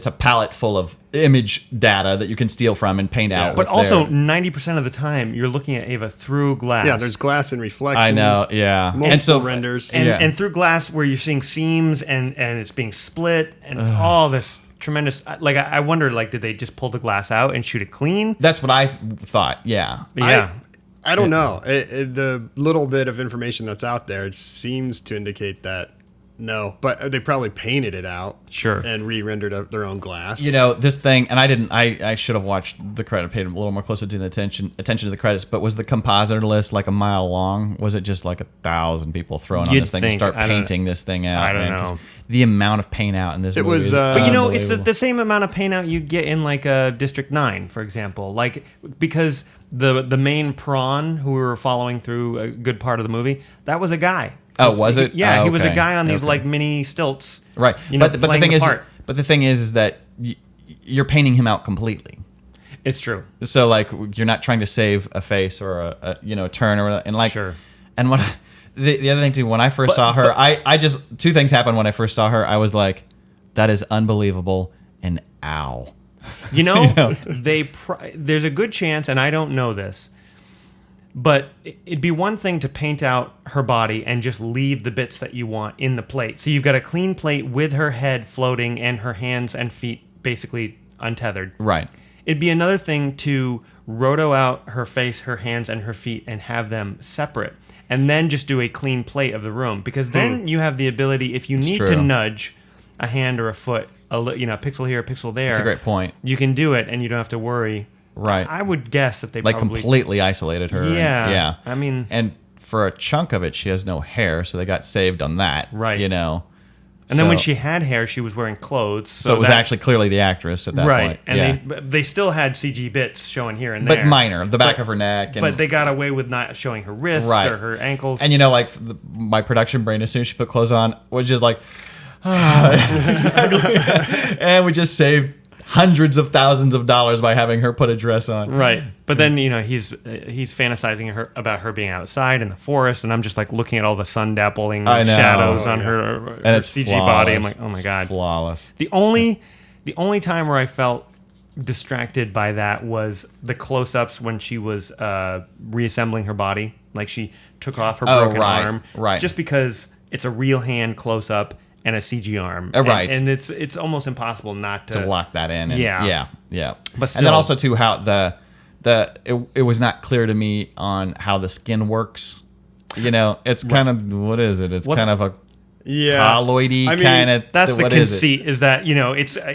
a palette full of image data that you can steal from and paint out. But also 90% of the time you're looking at Ava through glass. Yeah, there's glass and reflections. I know. Yeah, multiple renders and through glass where you're seeing seams and it's being split and all this. Tremendous. Like I wonder, did they just pull the glass out and shoot it clean? That's what I thought. Yeah. I don't know. The little bit of information that's out there seems to indicate that know, but they probably painted it out. Sure. And re-rendered their own glass. You know, this thing, and I should have watched the credit, paid a little more closer to the attention to the credits, but was the compositor list like a mile long? Was it just like 1,000 people thrown on You'd this thing to think. start I don't- painting this thing out? I don't man, 'cause know. The amount of paint out in this movie was, is but But you know, it's unbelievable. the same amount of paint out you get in like a District 9, for example. Like, because the main prawn who we were following through a good part of the movie, that was a guy. Oh, was it? Yeah, Oh, he was a okay. guy on these Okay. like mini stilts. Right. You know, but the playing thing the is, part. that you're painting him out completely. It's true. So like you're not trying to save a face or a turn or and like Sure. And what the other thing too, when I first saw her, I just two things happened when I first saw her. I was like, that is unbelievable and ow. You know, You know? there's a good chance, and I don't know this, but it'd be one thing to paint out her body and just leave the bits that you want in the plate. So you've got a clean plate with her head floating and her hands and feet basically untethered. Right. It'd be another thing to roto out her face, her hands, and her feet and have them separate. And then just do a clean plate of the room. Because then you have the ability, if you need to true. nudge a hand or a foot, a pixel here, a pixel there. That's a great point. You can do it, and you don't have to worry. Right. I would guess that they Like probably completely isolated her. Yeah. Yeah. I mean, And for a chunk of it, she has no hair, so they got saved on that. Right. You know. and then when So- she had hair, she was wearing clothes. So it was actually clearly the actress at that right. point. And yeah. they still had CG bits showing here and there, But minor, the back of her neck. And, But they got away with not showing her wrists Right. or her ankles. And you know, like my production brain, as soon as she put clothes on, was just like, exactly. And we just saved hundreds of thousands of dollars by having her put a dress on. Right, but then he's fantasizing about her being outside in the forest, and I'm just like looking at all the sun dappling I know. shadows Oh, on yeah. her And it's CG flawless. body. I'm like, oh my It's god. flawless. The only time where I felt distracted by that was the close-ups when she was reassembling her body, like she took off her Oh, broken right, arm, right. just because it's a real hand close-up and a CG arm, Right. and it's almost impossible not To lock that in. And Yeah. yeah. But and still- then also too how it was not clear to me on how the skin works. You know, it's kind of what is it? It's What- kind of a Yeah. colloidy I mean, kind of. That's the what is it? conceit, is that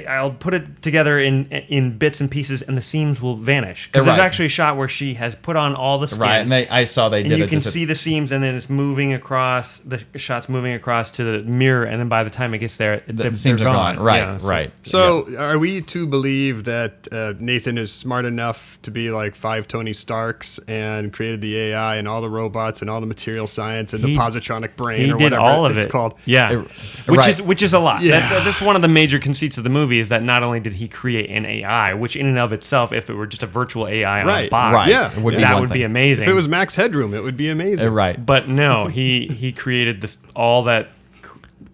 I'll put it together in bits and pieces, and the seams will vanish. Because there's Right. actually a shot where she has put on all the skin, Right, and I saw they and did you it. can just see the seams, and then it's moving across. The shot's moving across to the mirror, and then by the time it gets there, the seams are they're gone. Right, Yeah, so- right. So, are we to believe that Nathan is smart enough to be like 5 Tony Starks and created the AI and all the robots and all the material science and the He- positronic brain He or did whatever all of it's it. called? Yeah, Right. which is a lot. Yeah. That's one of the major conceits of the movie, is that not only did he create an AI, which in and of itself, if it were just a virtual AI on a Right, box, right. Yeah. It would be that one would be thing. amazing. If it was Max Headroom, it would be amazing. Right. But no, he created all that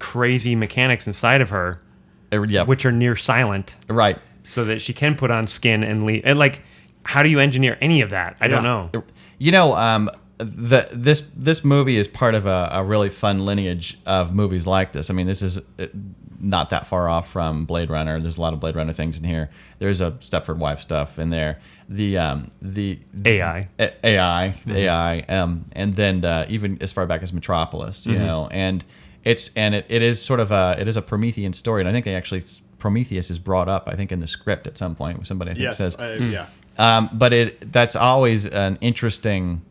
crazy mechanics inside of her, Yeah. which are near silent, Right. so that she can put on skin and leave. And like, how do you engineer any of that? I don't Yeah. know. You know, this movie is part of a really fun lineage of movies like this. I mean, this is not that far off from Blade Runner. There's a lot of Blade Runner things in here. There's a Stepford Wives stuff in there. The AI. and then even as far back as Metropolis, you know, and it is sort of it is a Promethean story, and I think they actually Prometheus is brought up, I think, in the script at some point. Somebody I think Yes. says, Yeah. but that's always an interesting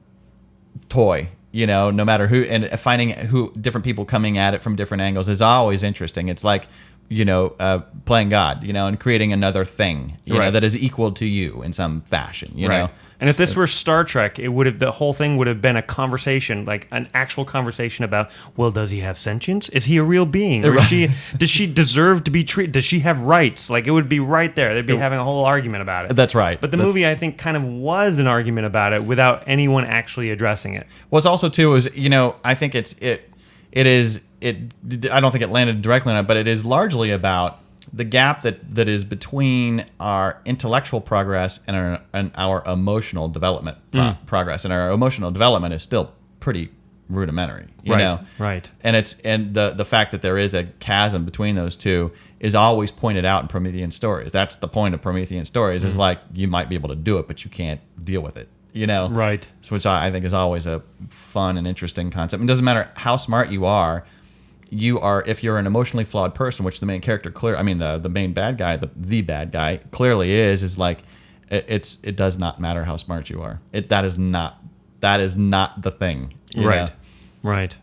toy, you know, no matter who, and finding who different people coming at it from different angles is always interesting. It's like, you know, playing God, you know, and creating another thing, you know, Right. that is equal to you in some fashion, you know. And if this were Star Trek, the whole thing would have been a conversation, like an actual conversation about, well, does he have sentience? Is he a real being? Or does she deserve to be treated? Does she have rights? Like, it would be right there. They'd be having a whole argument about it. That's right. But the movie, I think, kind of was an argument about it without anyone actually addressing it. What's also too is, you know, I think it I don't think it landed directly on it, but it is largely about the gap that is between our intellectual progress and our emotional development progress, and our emotional development is still pretty rudimentary, you know. Right. And the fact that there is a chasm between those two is always pointed out in Promethean stories. That's the point of Promethean stories, is like, you might be able to do it, but you can't deal with it, you know. Right. Which I think is always a fun and interesting concept. It doesn't matter how smart you are, if you're an emotionally flawed person, which the main character the main bad guy, the bad guy clearly is like, it does not matter how smart you are. That is not the thing. Right. know? Right.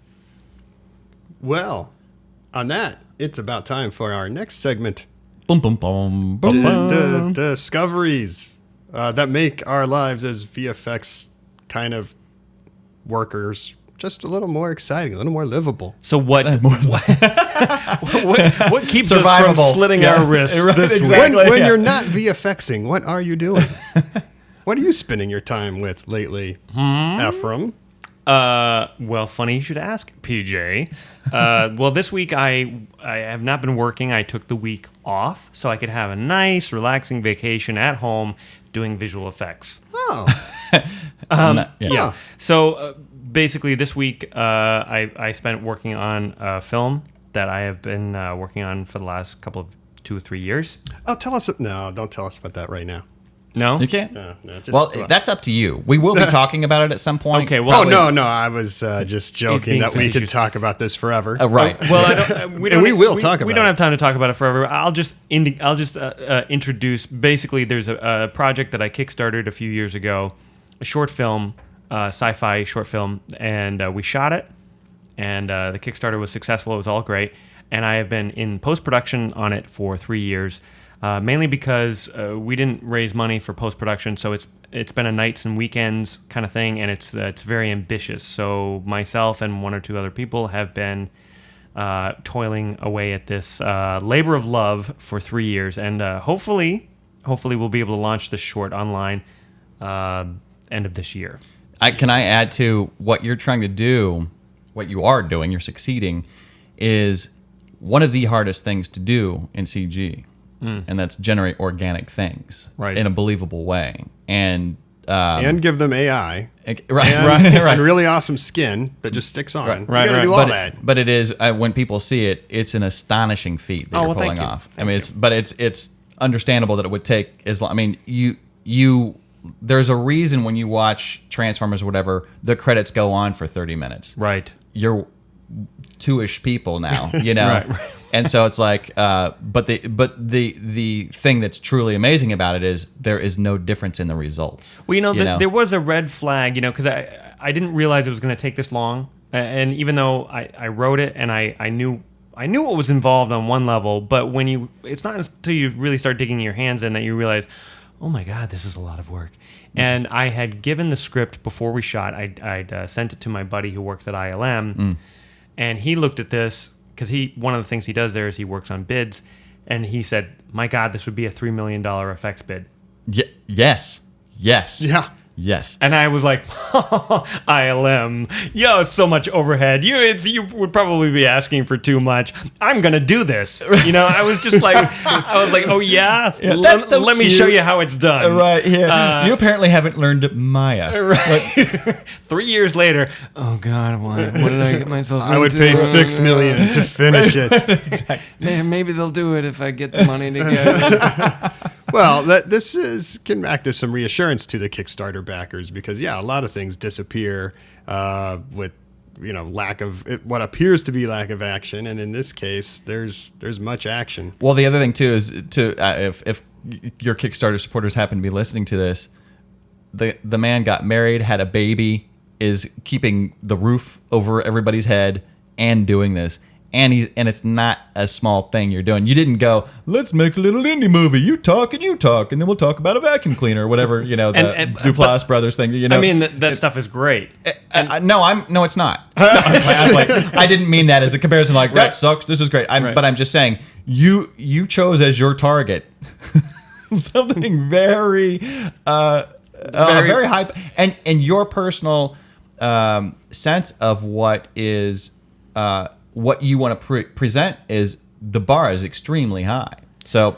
Well, on that, it's about time for our next segment. Boom, boom, boom, boom, boom. The discoveries that make our lives as VFX kind of workers just a little more exciting, a little more livable. So what keeps us from Survivable. slitting our wrists Right, this exactly. week? When you're not VFXing, what are you doing? What are you spending your time with lately, Ephraim? Well, funny you should ask, PJ. Well, this week I have not been working. I took the week off so I could have a nice, relaxing vacation at home doing visual effects. Oh, Yeah. So basically, this week I spent working on a film that I have been working on for the last couple of 2 or 3 years. oh, tell us. No, don't tell us about that right now. No? You can't. No, just, Well, that's up to you. We will be talking about it at some point. Okay. Well, Oh no, I was just joking being that we could facetious. talk about this forever. Right. Well, I don't, we And we will talk We about don't it. have time to talk about it forever. I'll just introduce. Basically, there's a project that I kickstarted a few years ago, a short film, sci-fi short film, and we shot it. And the Kickstarter was successful. It was all great. And I have been in post-production on it for 3 years, mainly because we didn't raise money for post-production. So it's been a nights and weekends kind of thing, and it's very ambitious. So myself and 1 or 2 other people have been toiling away at this labor of love for 3 years. And hopefully we'll be able to launch this short online end of this year. Can I add to what you're trying to do? What you are doing, you're succeeding, is one of the hardest things to do in CG, and that's generate organic things in a believable way, and give them AI, right, and really awesome skin that just sticks on. You gotta do all that. But it is when people see it, it's an astonishing feat that you're pulling thank you. off. I mean, it's understandable that it would take as long. I mean, you. There's a reason when you watch Transformers or whatever, the credits go on for 30 minutes. Right. You're 2-ish people now, you know? Right. And so it's like, but the thing that's truly amazing about it is there is no difference in the results. Well, there was a red flag, because I didn't realize it was going to take this long. And even though I wrote it and I knew what was involved on one level, but it's not until you really start digging your hands in that you realize, oh my God, this is a lot of work. And I had given the script before we shot. I'd sent it to my buddy who works at ILM, and he looked at this because one of the things he does there is he works on bids, and he said, my God, this would be a $3 million effects bid. Yes. Yeah. Yes. And I was like, ILM, so much overhead. You would probably be asking for too much. I'm going to do this. I was just like, oh yeah? That's so let me cute. show you how it's done. Right here. You apparently haven't learned Maya. Right. 3 years later, oh God, what did I get myself into? I would pay $6 million to finish it. Man, maybe they'll do it if I get the money together. Well, this can act as some reassurance to the Kickstarter backers because, a lot of things disappear with lack of what appears to be lack of action, and in this case, there's much action. Well, the other thing too is if your Kickstarter supporters happen to be listening to this, the man got married, had a baby, is keeping the roof over everybody's head, and doing this. And it's not a small thing you're doing. You didn't go, let's make a little indie movie. You talk, and then we'll talk about a vacuum cleaner or whatever, the Duplass brothers thing. I mean, that stuff is great. No, it's not. I didn't mean that as a comparison. Like that sucks. This is great. But I'm just saying, you chose as your target something very high, and your personal sense of what is. What you want to present is the bar is extremely high. So,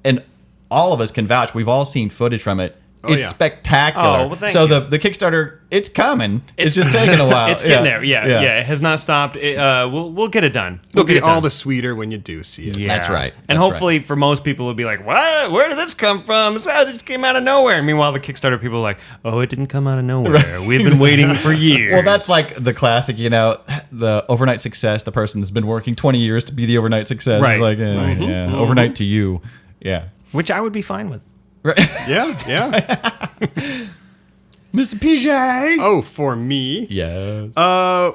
and all of us can vouch. We've all seen footage from it. It's spectacular. Oh, well, thank so you. the Kickstarter, it's coming. It's just taking a while. It's getting there. Yeah. It has not stopped. We'll get it done. It'll get be it done. all the sweeter when you do see it. Yeah. That's right. And That's hopefully for most people it'll be like, what? Where did this come from? It just came out of nowhere. Meanwhile, the Kickstarter people are like, oh, it didn't come out of nowhere. We've been waiting for years. Well, that's like the classic, the overnight success. The person that's been working 20 years to be the overnight success. Right. It's like, yeah, overnight to you. Yeah. Which I would be fine with. Right. Yeah. Mr. PJ. Oh, for me. Yeah.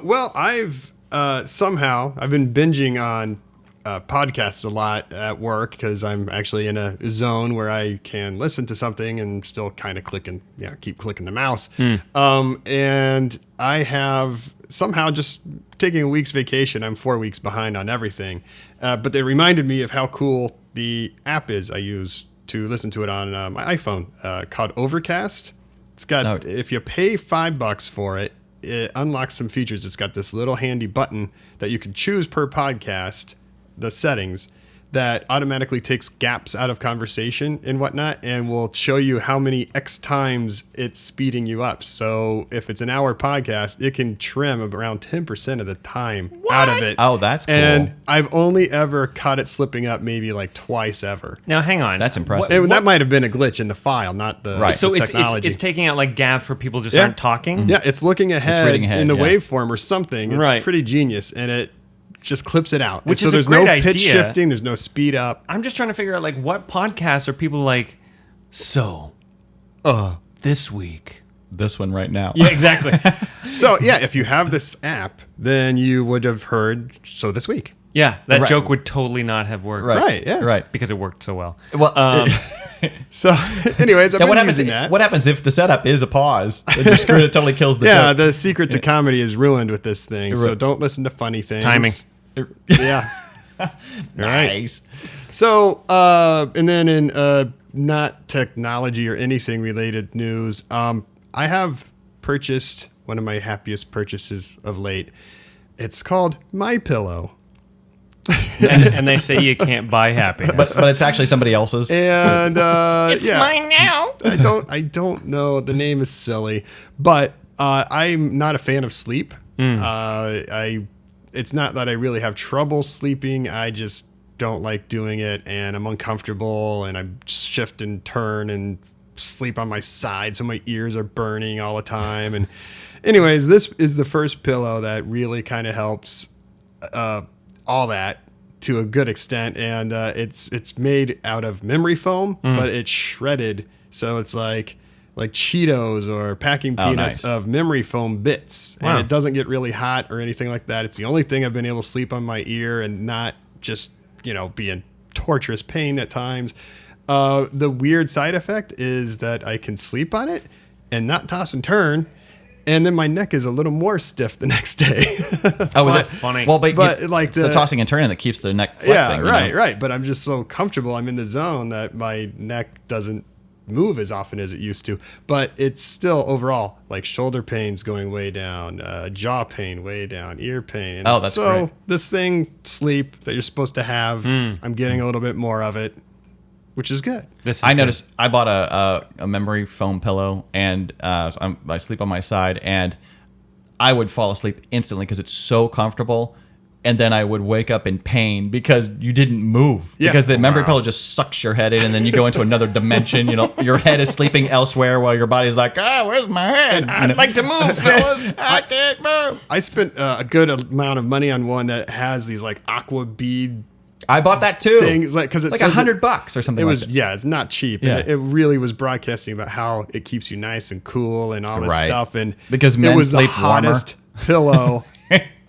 Well, I've been binging on podcasts a lot at work because I'm actually in a zone where I can listen to something and still kind of keep clicking the mouse. And I have somehow just taking a week's vacation. I'm 4 weeks behind on everything. But they reminded me of how cool the app is I use to listen to it on my iPhone called Overcast. It's got, if you pay $5 for it, it unlocks some features. It's got this little handy button that you can choose per podcast, the settings, that automatically takes gaps out of conversation and whatnot and will show you how many X times it's speeding you up. So if it's an hour podcast, it can trim around 10% of the time out of it. Oh, that's cool. And I've only ever caught it slipping up maybe like twice ever. Now, hang on. That's impressive. And that might have been a glitch in the file, not the, Right. the So technology. it's taking out like gaps where people just aren't talking? Yeah, it's looking ahead, reading ahead, in the yeah. waveform or something. It's Right. pretty genius, and it just clips it out. Which so is a there's great no pitch idea. shifting, there's no speed up. I'm just trying to figure out like what podcasts are people like, so this week. This one right now. Yeah, exactly. So yeah, if you have this app, then you would have heard So This Week. Yeah, that Right. joke would totally not have worked. Right, yeah. Right. Because it worked so well. Well, So anyways, I've now been what happens? using that. What happens if the setup is a pause? Then you're screwed. It totally kills the Yeah, joke. the secret to comedy is ruined with this thing. So Right. don't listen to funny things. Timing. Yeah. Nice. So, and then in not technology or anything related news, I have purchased one of my happiest purchases of late. It's called My Pillow. and they say you can't buy happiness. But it's actually somebody else's. And yeah, mine now. I don't know. The name is silly, but I'm not a fan of sleep. It's not that I really have trouble sleeping. I just don't like doing it, and I'm uncomfortable, and I shift and turn and sleep on my side, so my ears are burning all the time. And anyways, this is the first pillow that really kind of helps all that to a good extent, and it's made out of memory foam, but it's shredded, so it's like Cheetos or packing peanuts nice. of memory foam bits. Wow. And it doesn't get really hot or anything like that. It's the only thing I've been able to sleep on my ear and not just, be in torturous pain at times. The weird side effect is that I can sleep on it and not toss and turn. And then my neck is a little more stiff the next day. Oh, is it funny? Well, But, you, like, it's the the- tossing and turning that keeps the neck flexing. Yeah, you know? right. But I'm just so comfortable. I'm in the zone that my neck doesn't move as often as it used to. But it's still overall like shoulder pain's going way down, jaw pain way down, ear pain. And Oh, that's so great. this thing, sleep that you're supposed to have, I'm getting a little bit more of it, which is good. This is I good. noticed I bought a memory foam pillow, and I sleep on my side, and I would fall asleep instantly because it's so comfortable. And then I would wake up in pain because you didn't move. Yeah. Because the memory pillow just sucks your head in, and then you go into another dimension. Your head is sleeping elsewhere while your body's like, where's my head? I'd like to move, fellas. I can't move. I spent a good amount of money on one that has these like aqua bead I bought that too. things, like because It's like $100 or something. It like was that. it's not cheap. Yeah. And it really was broadcasting about how it keeps you nice and cool and all this Right. stuff. And Because it men was the sleep warmer. hottest pillow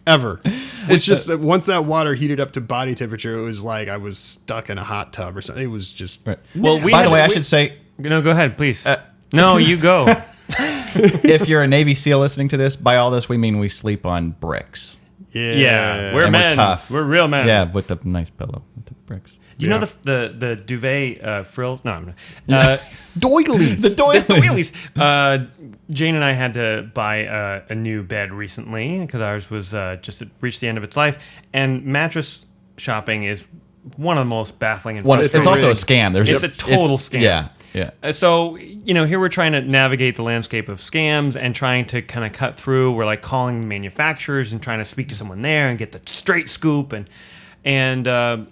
ever. It's just that once that water heated up to body temperature, it was like I was stuck in a hot tub or something. It was just Right. Well, By the way, I should say, No, go ahead, please. No, you go. if you're a Navy SEAL listening to this, by all this we mean we sleep on bricks. Yeah, we're And men. we're tough. We're real men. Yeah, with the nice pillow, with the bricks. You know the duvet frills? No, I'm not. doilies. The doilies. Jane and I had to buy a new bed recently because ours was just reached the end of its life. And mattress shopping is one of the most baffling and Well, it's frustrating. also a scam. It's a total scam. Yeah. So, here we're trying to navigate the landscape of scams and trying to kind of cut through. We're like calling manufacturers and trying to speak to someone there and get the straight scoop. And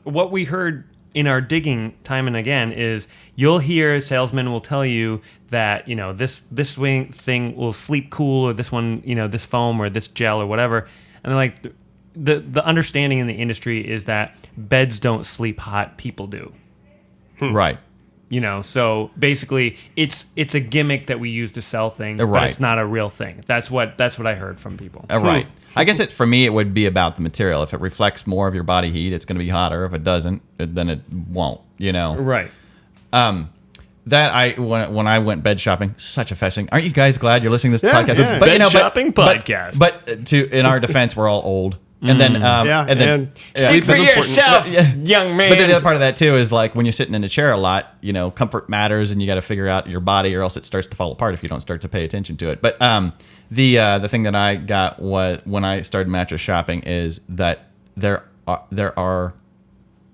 what we heard in our digging time and again is you'll hear salesmen will tell you that, this thing will sleep cool, or this one, this foam or this gel or whatever. And they're like, the understanding in the industry is that beds don't sleep hot, people do. Right. So basically it's a gimmick that we use to sell things, but Right. it's not a real thing. That's what I heard from people. Right. I guess for me, it would be about the material. If it reflects more of your body heat, it's going to be hotter. If it doesn't, then it won't, Right. When I went bed shopping, such a fascinating. Aren't you guys glad you're listening to this podcast? yeah. Bed shopping podcast. But in our defense, we're all old. And then, Speak for yourself, young man. But the other part of that too is like when you're sitting in a chair a lot, comfort matters, and you got to figure out your body, or else it starts to fall apart if you don't start to pay attention to it. But the thing that I got was when I started mattress shopping is that there are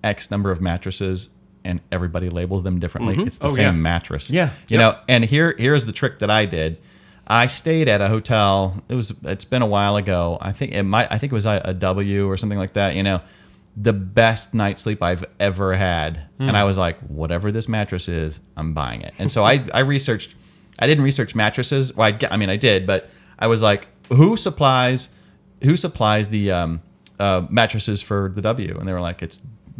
X number of mattresses, and everybody labels them differently. It's the same mattress. Yeah. And here's the trick that I did. I stayed at a hotel. It's been a while ago. I think it was a W or something like that. The best night's sleep I've ever had. And I was like, whatever this mattress is, I'm buying it. And so I researched. I didn't research mattresses. Well, I did, but I was like, who supplies the mattresses for the W? And they were like,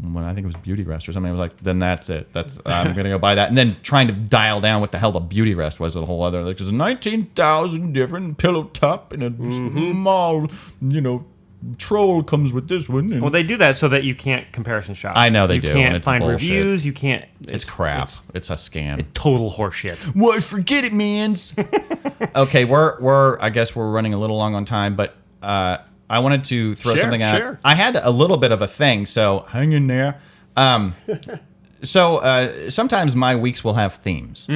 I think it was Beauty Rest or something. I was like, then that's it. I'm gonna go buy that. And then trying to dial down what the hell the Beauty Rest was with a whole other, like, there's 19,000 different pillow top and a small, troll comes with this one. And Well, they do that so that you can't comparison shop. I know they you do, You and can't it's find bullshit. reviews. You can't. it's crap. It's a scam. Total horseshit. Well, forget it, mans. Okay, I guess we're running a little long on time, but I wanted to throw something out. Sure. I had a little bit of a thing, so hang in there. So sometimes my weeks will have themes.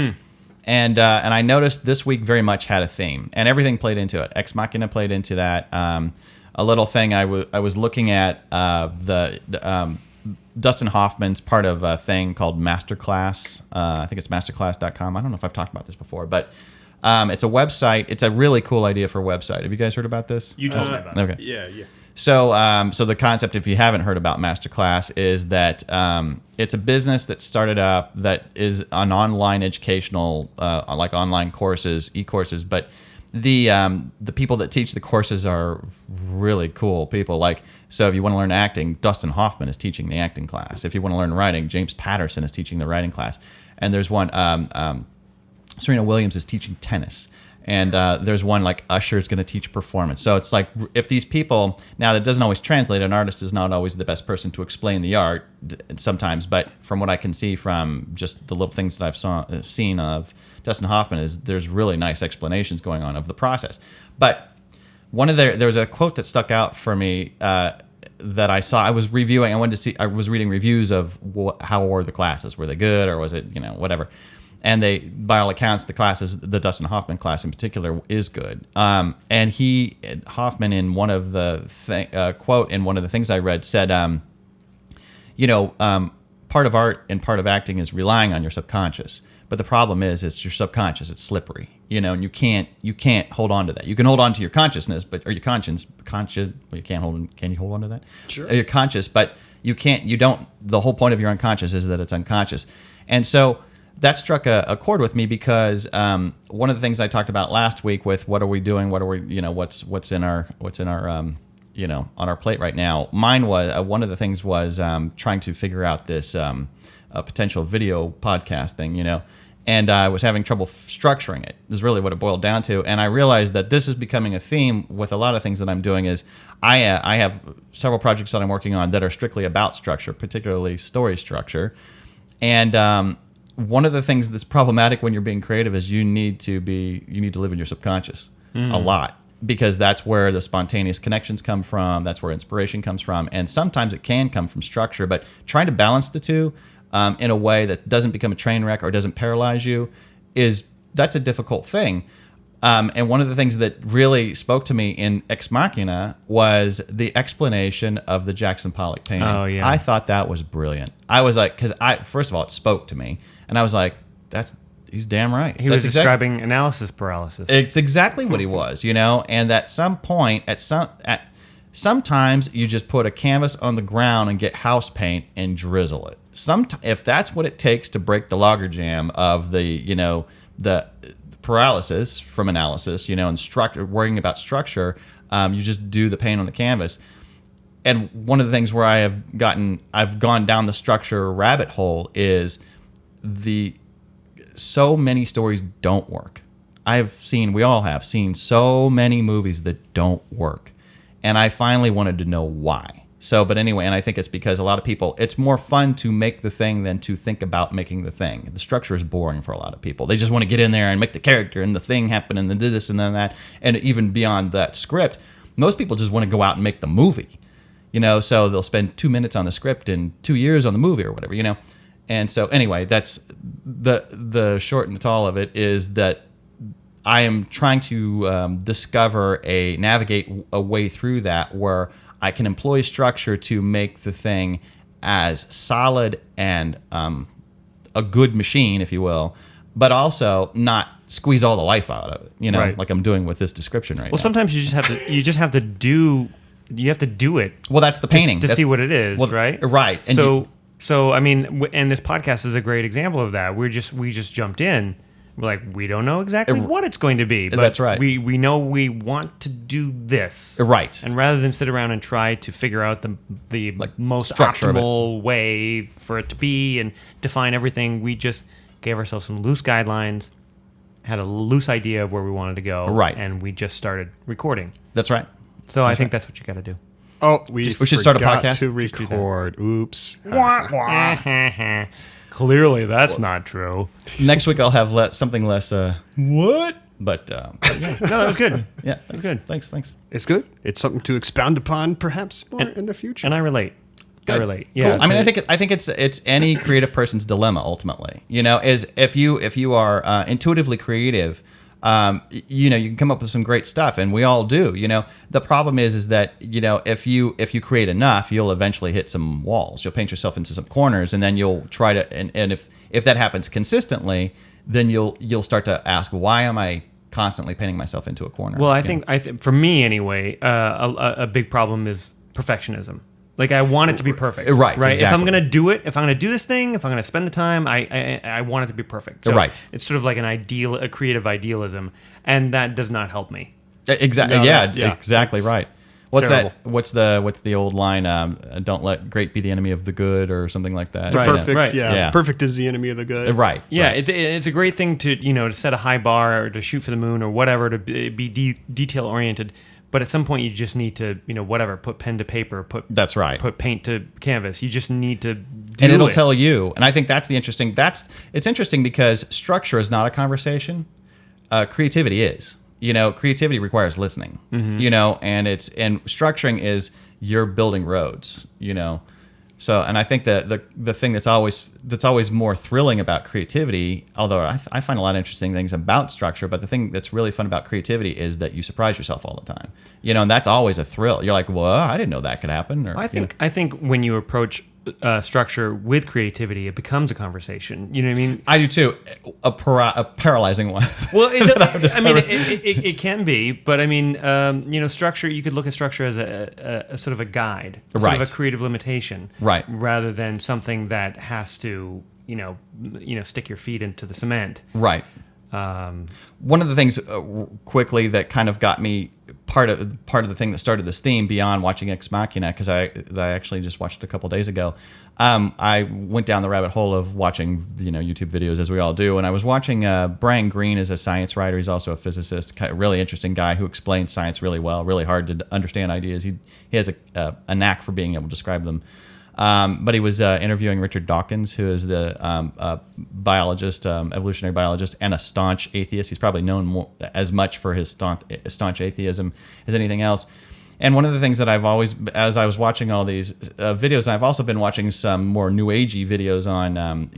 And I noticed this week very much had a theme, and everything played into it. Ex Machina played into that. A little thing I was looking at the Dustin Hoffman's part of a thing called Masterclass. I think it's masterclass.com. I don't know if I've talked about this before, but it's a website. It's a really cool idea for a website. Have you guys heard about this? You told me about it. Okay. Yeah. So the concept, if you haven't heard about Masterclass, is that it's a business that started up that is an online educational, like online courses, e-courses. But the people that teach the courses are really cool people. Like, so if you want to learn acting, Dustin Hoffman is teaching the acting class. If you want to learn writing, James Patterson is teaching the writing class. And there's one, Serena Williams is teaching tennis. And there's one like Usher's going to teach performance. So it's like if these people, now that doesn't always translate, an artist is not always the best person to explain the art sometimes, but from what I can see from just the little things that I've seen of Dustin Hoffman is there's really nice explanations going on of the process. But there was a quote that stuck out for me that I saw. I was reviewing, I was reading reviews of how were the classes. Were they good or was it, whatever. And by all accounts, the Dustin Hoffman class in particular, is good. And Hoffman, in one of the quote in one of the things I read, said, part of art and part of acting is relying on your subconscious. But the problem is, it's your subconscious. It's slippery, and you can't hold on to that. You can hold on to your consciousness, or your conscience. Well, you can't hold. Can you hold on to that? Sure. You're conscious, but you can't. You don't. The whole point of your unconscious is that it's unconscious, and so. That struck a chord with me because one of the things I talked about last week with what are we doing, what's in our on our plate right now. Mine was one of the things was trying to figure out this potential video podcast thing, and I was having trouble structuring it. Is really what it boiled down to, and I realized that this is becoming a theme with a lot of things that I'm doing. Is I have several projects that I'm working on that are strictly about structure, particularly story structure, and one of the things that's problematic when you're being creative is you need to live in your subconscious a lot, because that's where the spontaneous connections come from. That's where inspiration comes from. And sometimes it can come from structure, but trying to balance the two in a way that doesn't become a train wreck or doesn't paralyze you that's a difficult thing. And one of the things that really spoke to me in Ex Machina was the explanation of the Jackson Pollock painting. Oh, yeah. I thought that was brilliant. I was like, first of all, it spoke to me, and I was like, he's damn right. He was describing analysis paralysis. It's exactly what he was, And at some point, sometimes you just put a canvas on the ground and get house paint and drizzle it. If that's what it takes to break the logjam of the paralysis from analysis, and worrying about structure, you just do the paint on the canvas. And one of the things where I've gone down the structure rabbit hole is so many stories don't work. We all have seen so many movies that don't work. And I finally wanted to know why. But anyway, and I think it's because a lot of people, it's more fun to make the thing than to think about making the thing. The structure is boring for a lot of people. They just want to get in there and make the character and the thing happen and then do this and then that. And even beyond that script, most people just want to go out and make the movie. So they'll spend 2 minutes on the script and 2 years on the movie or whatever, And so anyway, that's the short and the tall of it is that I am trying to navigate a way through that where I can employ structure to make the thing as solid and a good machine, if you will, but also not squeeze all the life out of it, Right. like I'm doing with this description right now. Well, sometimes you have to do it. Well, that's the painting. To see what it is, right? Right. And So I mean, and this podcast is a great example of that. We just jumped in. We're like, we don't know exactly what it's going to be, but that's right. We know we want to do this, right? And rather than sit around and try to figure out the most optimal way for it to be and define everything, we just gave ourselves some loose guidelines, had a loose idea of where we wanted to go, right? And we just started recording. That's right. So I think that's what you got to do. Oh, we should start a podcast to record. Oops. Clearly, that's not true. Next week I'll have something less. What? But yeah. No, that was good. Yeah, that's good. Thanks. It's good. It's something to expound upon, perhaps more in the future. And I relate. Good. I relate. Yeah. Cool. I mean, I think it's any creative person's dilemma ultimately. Is if you are intuitively creative. You can come up with some great stuff, and we all do. The problem is that if you create enough, you'll eventually hit some walls. You'll paint yourself into some corners, and then you'll try to. And if that happens consistently, then you'll start to ask, why am I constantly painting myself into a corner? Well, I think for me anyway, a big problem is perfectionism. Like I want it to be perfect. Right. Exactly. If I'm gonna do it, if I'm gonna do this thing, if I'm gonna spend the time, I want it to be perfect. So right. It's sort of like a creative idealism, and that does not help me. Exactly. No, exactly right. What's terrible. that? What's the old line? Don't let great be the enemy of the good, or something like that. Right. Perfect. Right. Yeah. Perfect is the enemy of the good. Right. Yeah. Right. It's a great thing to set a high bar or to shoot for the moon or whatever, to be detail oriented. But at some point, you just need to, put pen to paper, That's right. Put paint to canvas. You just need to do and it'll it. tell you. And I think that's the interesting. It's interesting because structure is not a conversation. Creativity is. Creativity requires listening. Mm-hmm. And structuring is you're building roads. So, and I think that the thing that's always more thrilling about creativity, although I find a lot of interesting things about structure, but the thing that's really fun about creativity is that you surprise yourself all the time. And that's always a thrill. You're like, well, I didn't know that could happen. Or, I think when you approach structure with creativity, it becomes a conversation. You know what I mean? I do too. A paralyzing one. Well, it can be, but I mean, structure. You could look at structure as a sort of a guide, sort of a creative limitation, right? Rather than something that has to, stick your feet into the cement, right? One of the things quickly that kind of got me part of the thing that started this theme beyond watching Ex Machina, because I actually just watched it a couple days ago. I went down the rabbit hole of watching YouTube videos, as we all do, and I was watching Brian Greene is a science writer. He's also a physicist, a really interesting guy who explains science really well, really hard to understand ideas. He has a knack for being able to describe them. But he was interviewing Richard Dawkins, who is the biologist, evolutionary biologist, and a staunch atheist. He's probably known as much for his staunch atheism as anything else. And one of the things that I've always, as I was watching all these videos, I've also been watching some more new agey videos on,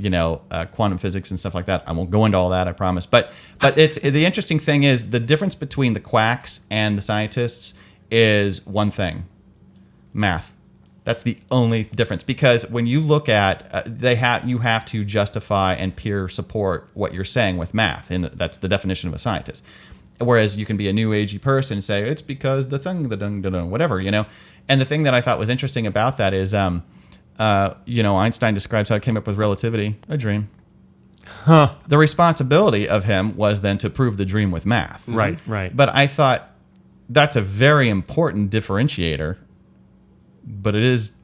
quantum physics and stuff like that. I won't go into all that, I promise. But it's the interesting thing is the difference between the quacks and the scientists is one thing: math. That's the only difference, because when you look at you have to justify and peer support what you're saying with math, and that's the definition of a scientist. Whereas you can be a new agey person and say it's because the thing, whatever, And the thing that I thought was interesting about that is, Einstein describes how he came up with relativity, a dream. Huh. The responsibility of him was then to prove the dream with math. Right. But I thought that's a very important differentiator. But it is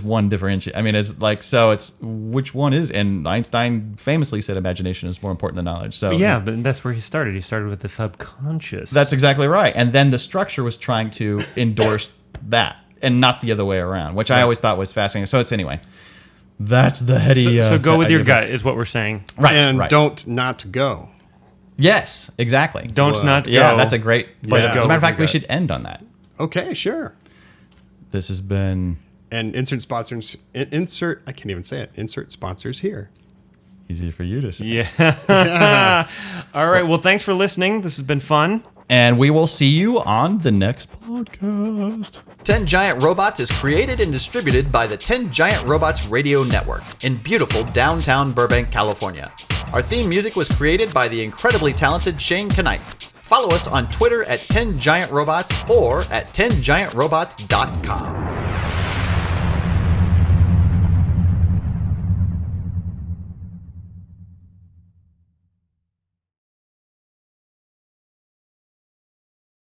one differentiator. I mean, it's like, so it's which one is, and Einstein famously said imagination is more important than knowledge. So yeah, but that's where he started. He started with the subconscious. That's exactly right. And then the structure was trying to endorse that and not the other way around, which I always thought was fascinating. So it's anyway, that's the heady. So go with your gut is what we're saying. Right. And right. don't not go. Yes, exactly. Don't not go. Yeah, that's a great place to go. As a matter of fact, we gut. should end on that. Okay, sure. This has been And insert sponsors. I can't even say it. Insert sponsors here. easy for you to say. Yeah. All right. Well, thanks for listening. This has been fun. And we will see you on the next podcast. 10 Giant Robots is created and distributed by the 10 Giant Robots Radio Network in beautiful downtown Burbank, California. Our theme music was created by the incredibly talented Shane Knight. Follow us on Twitter at 10 Giant Robots or at 10giantrobots.com.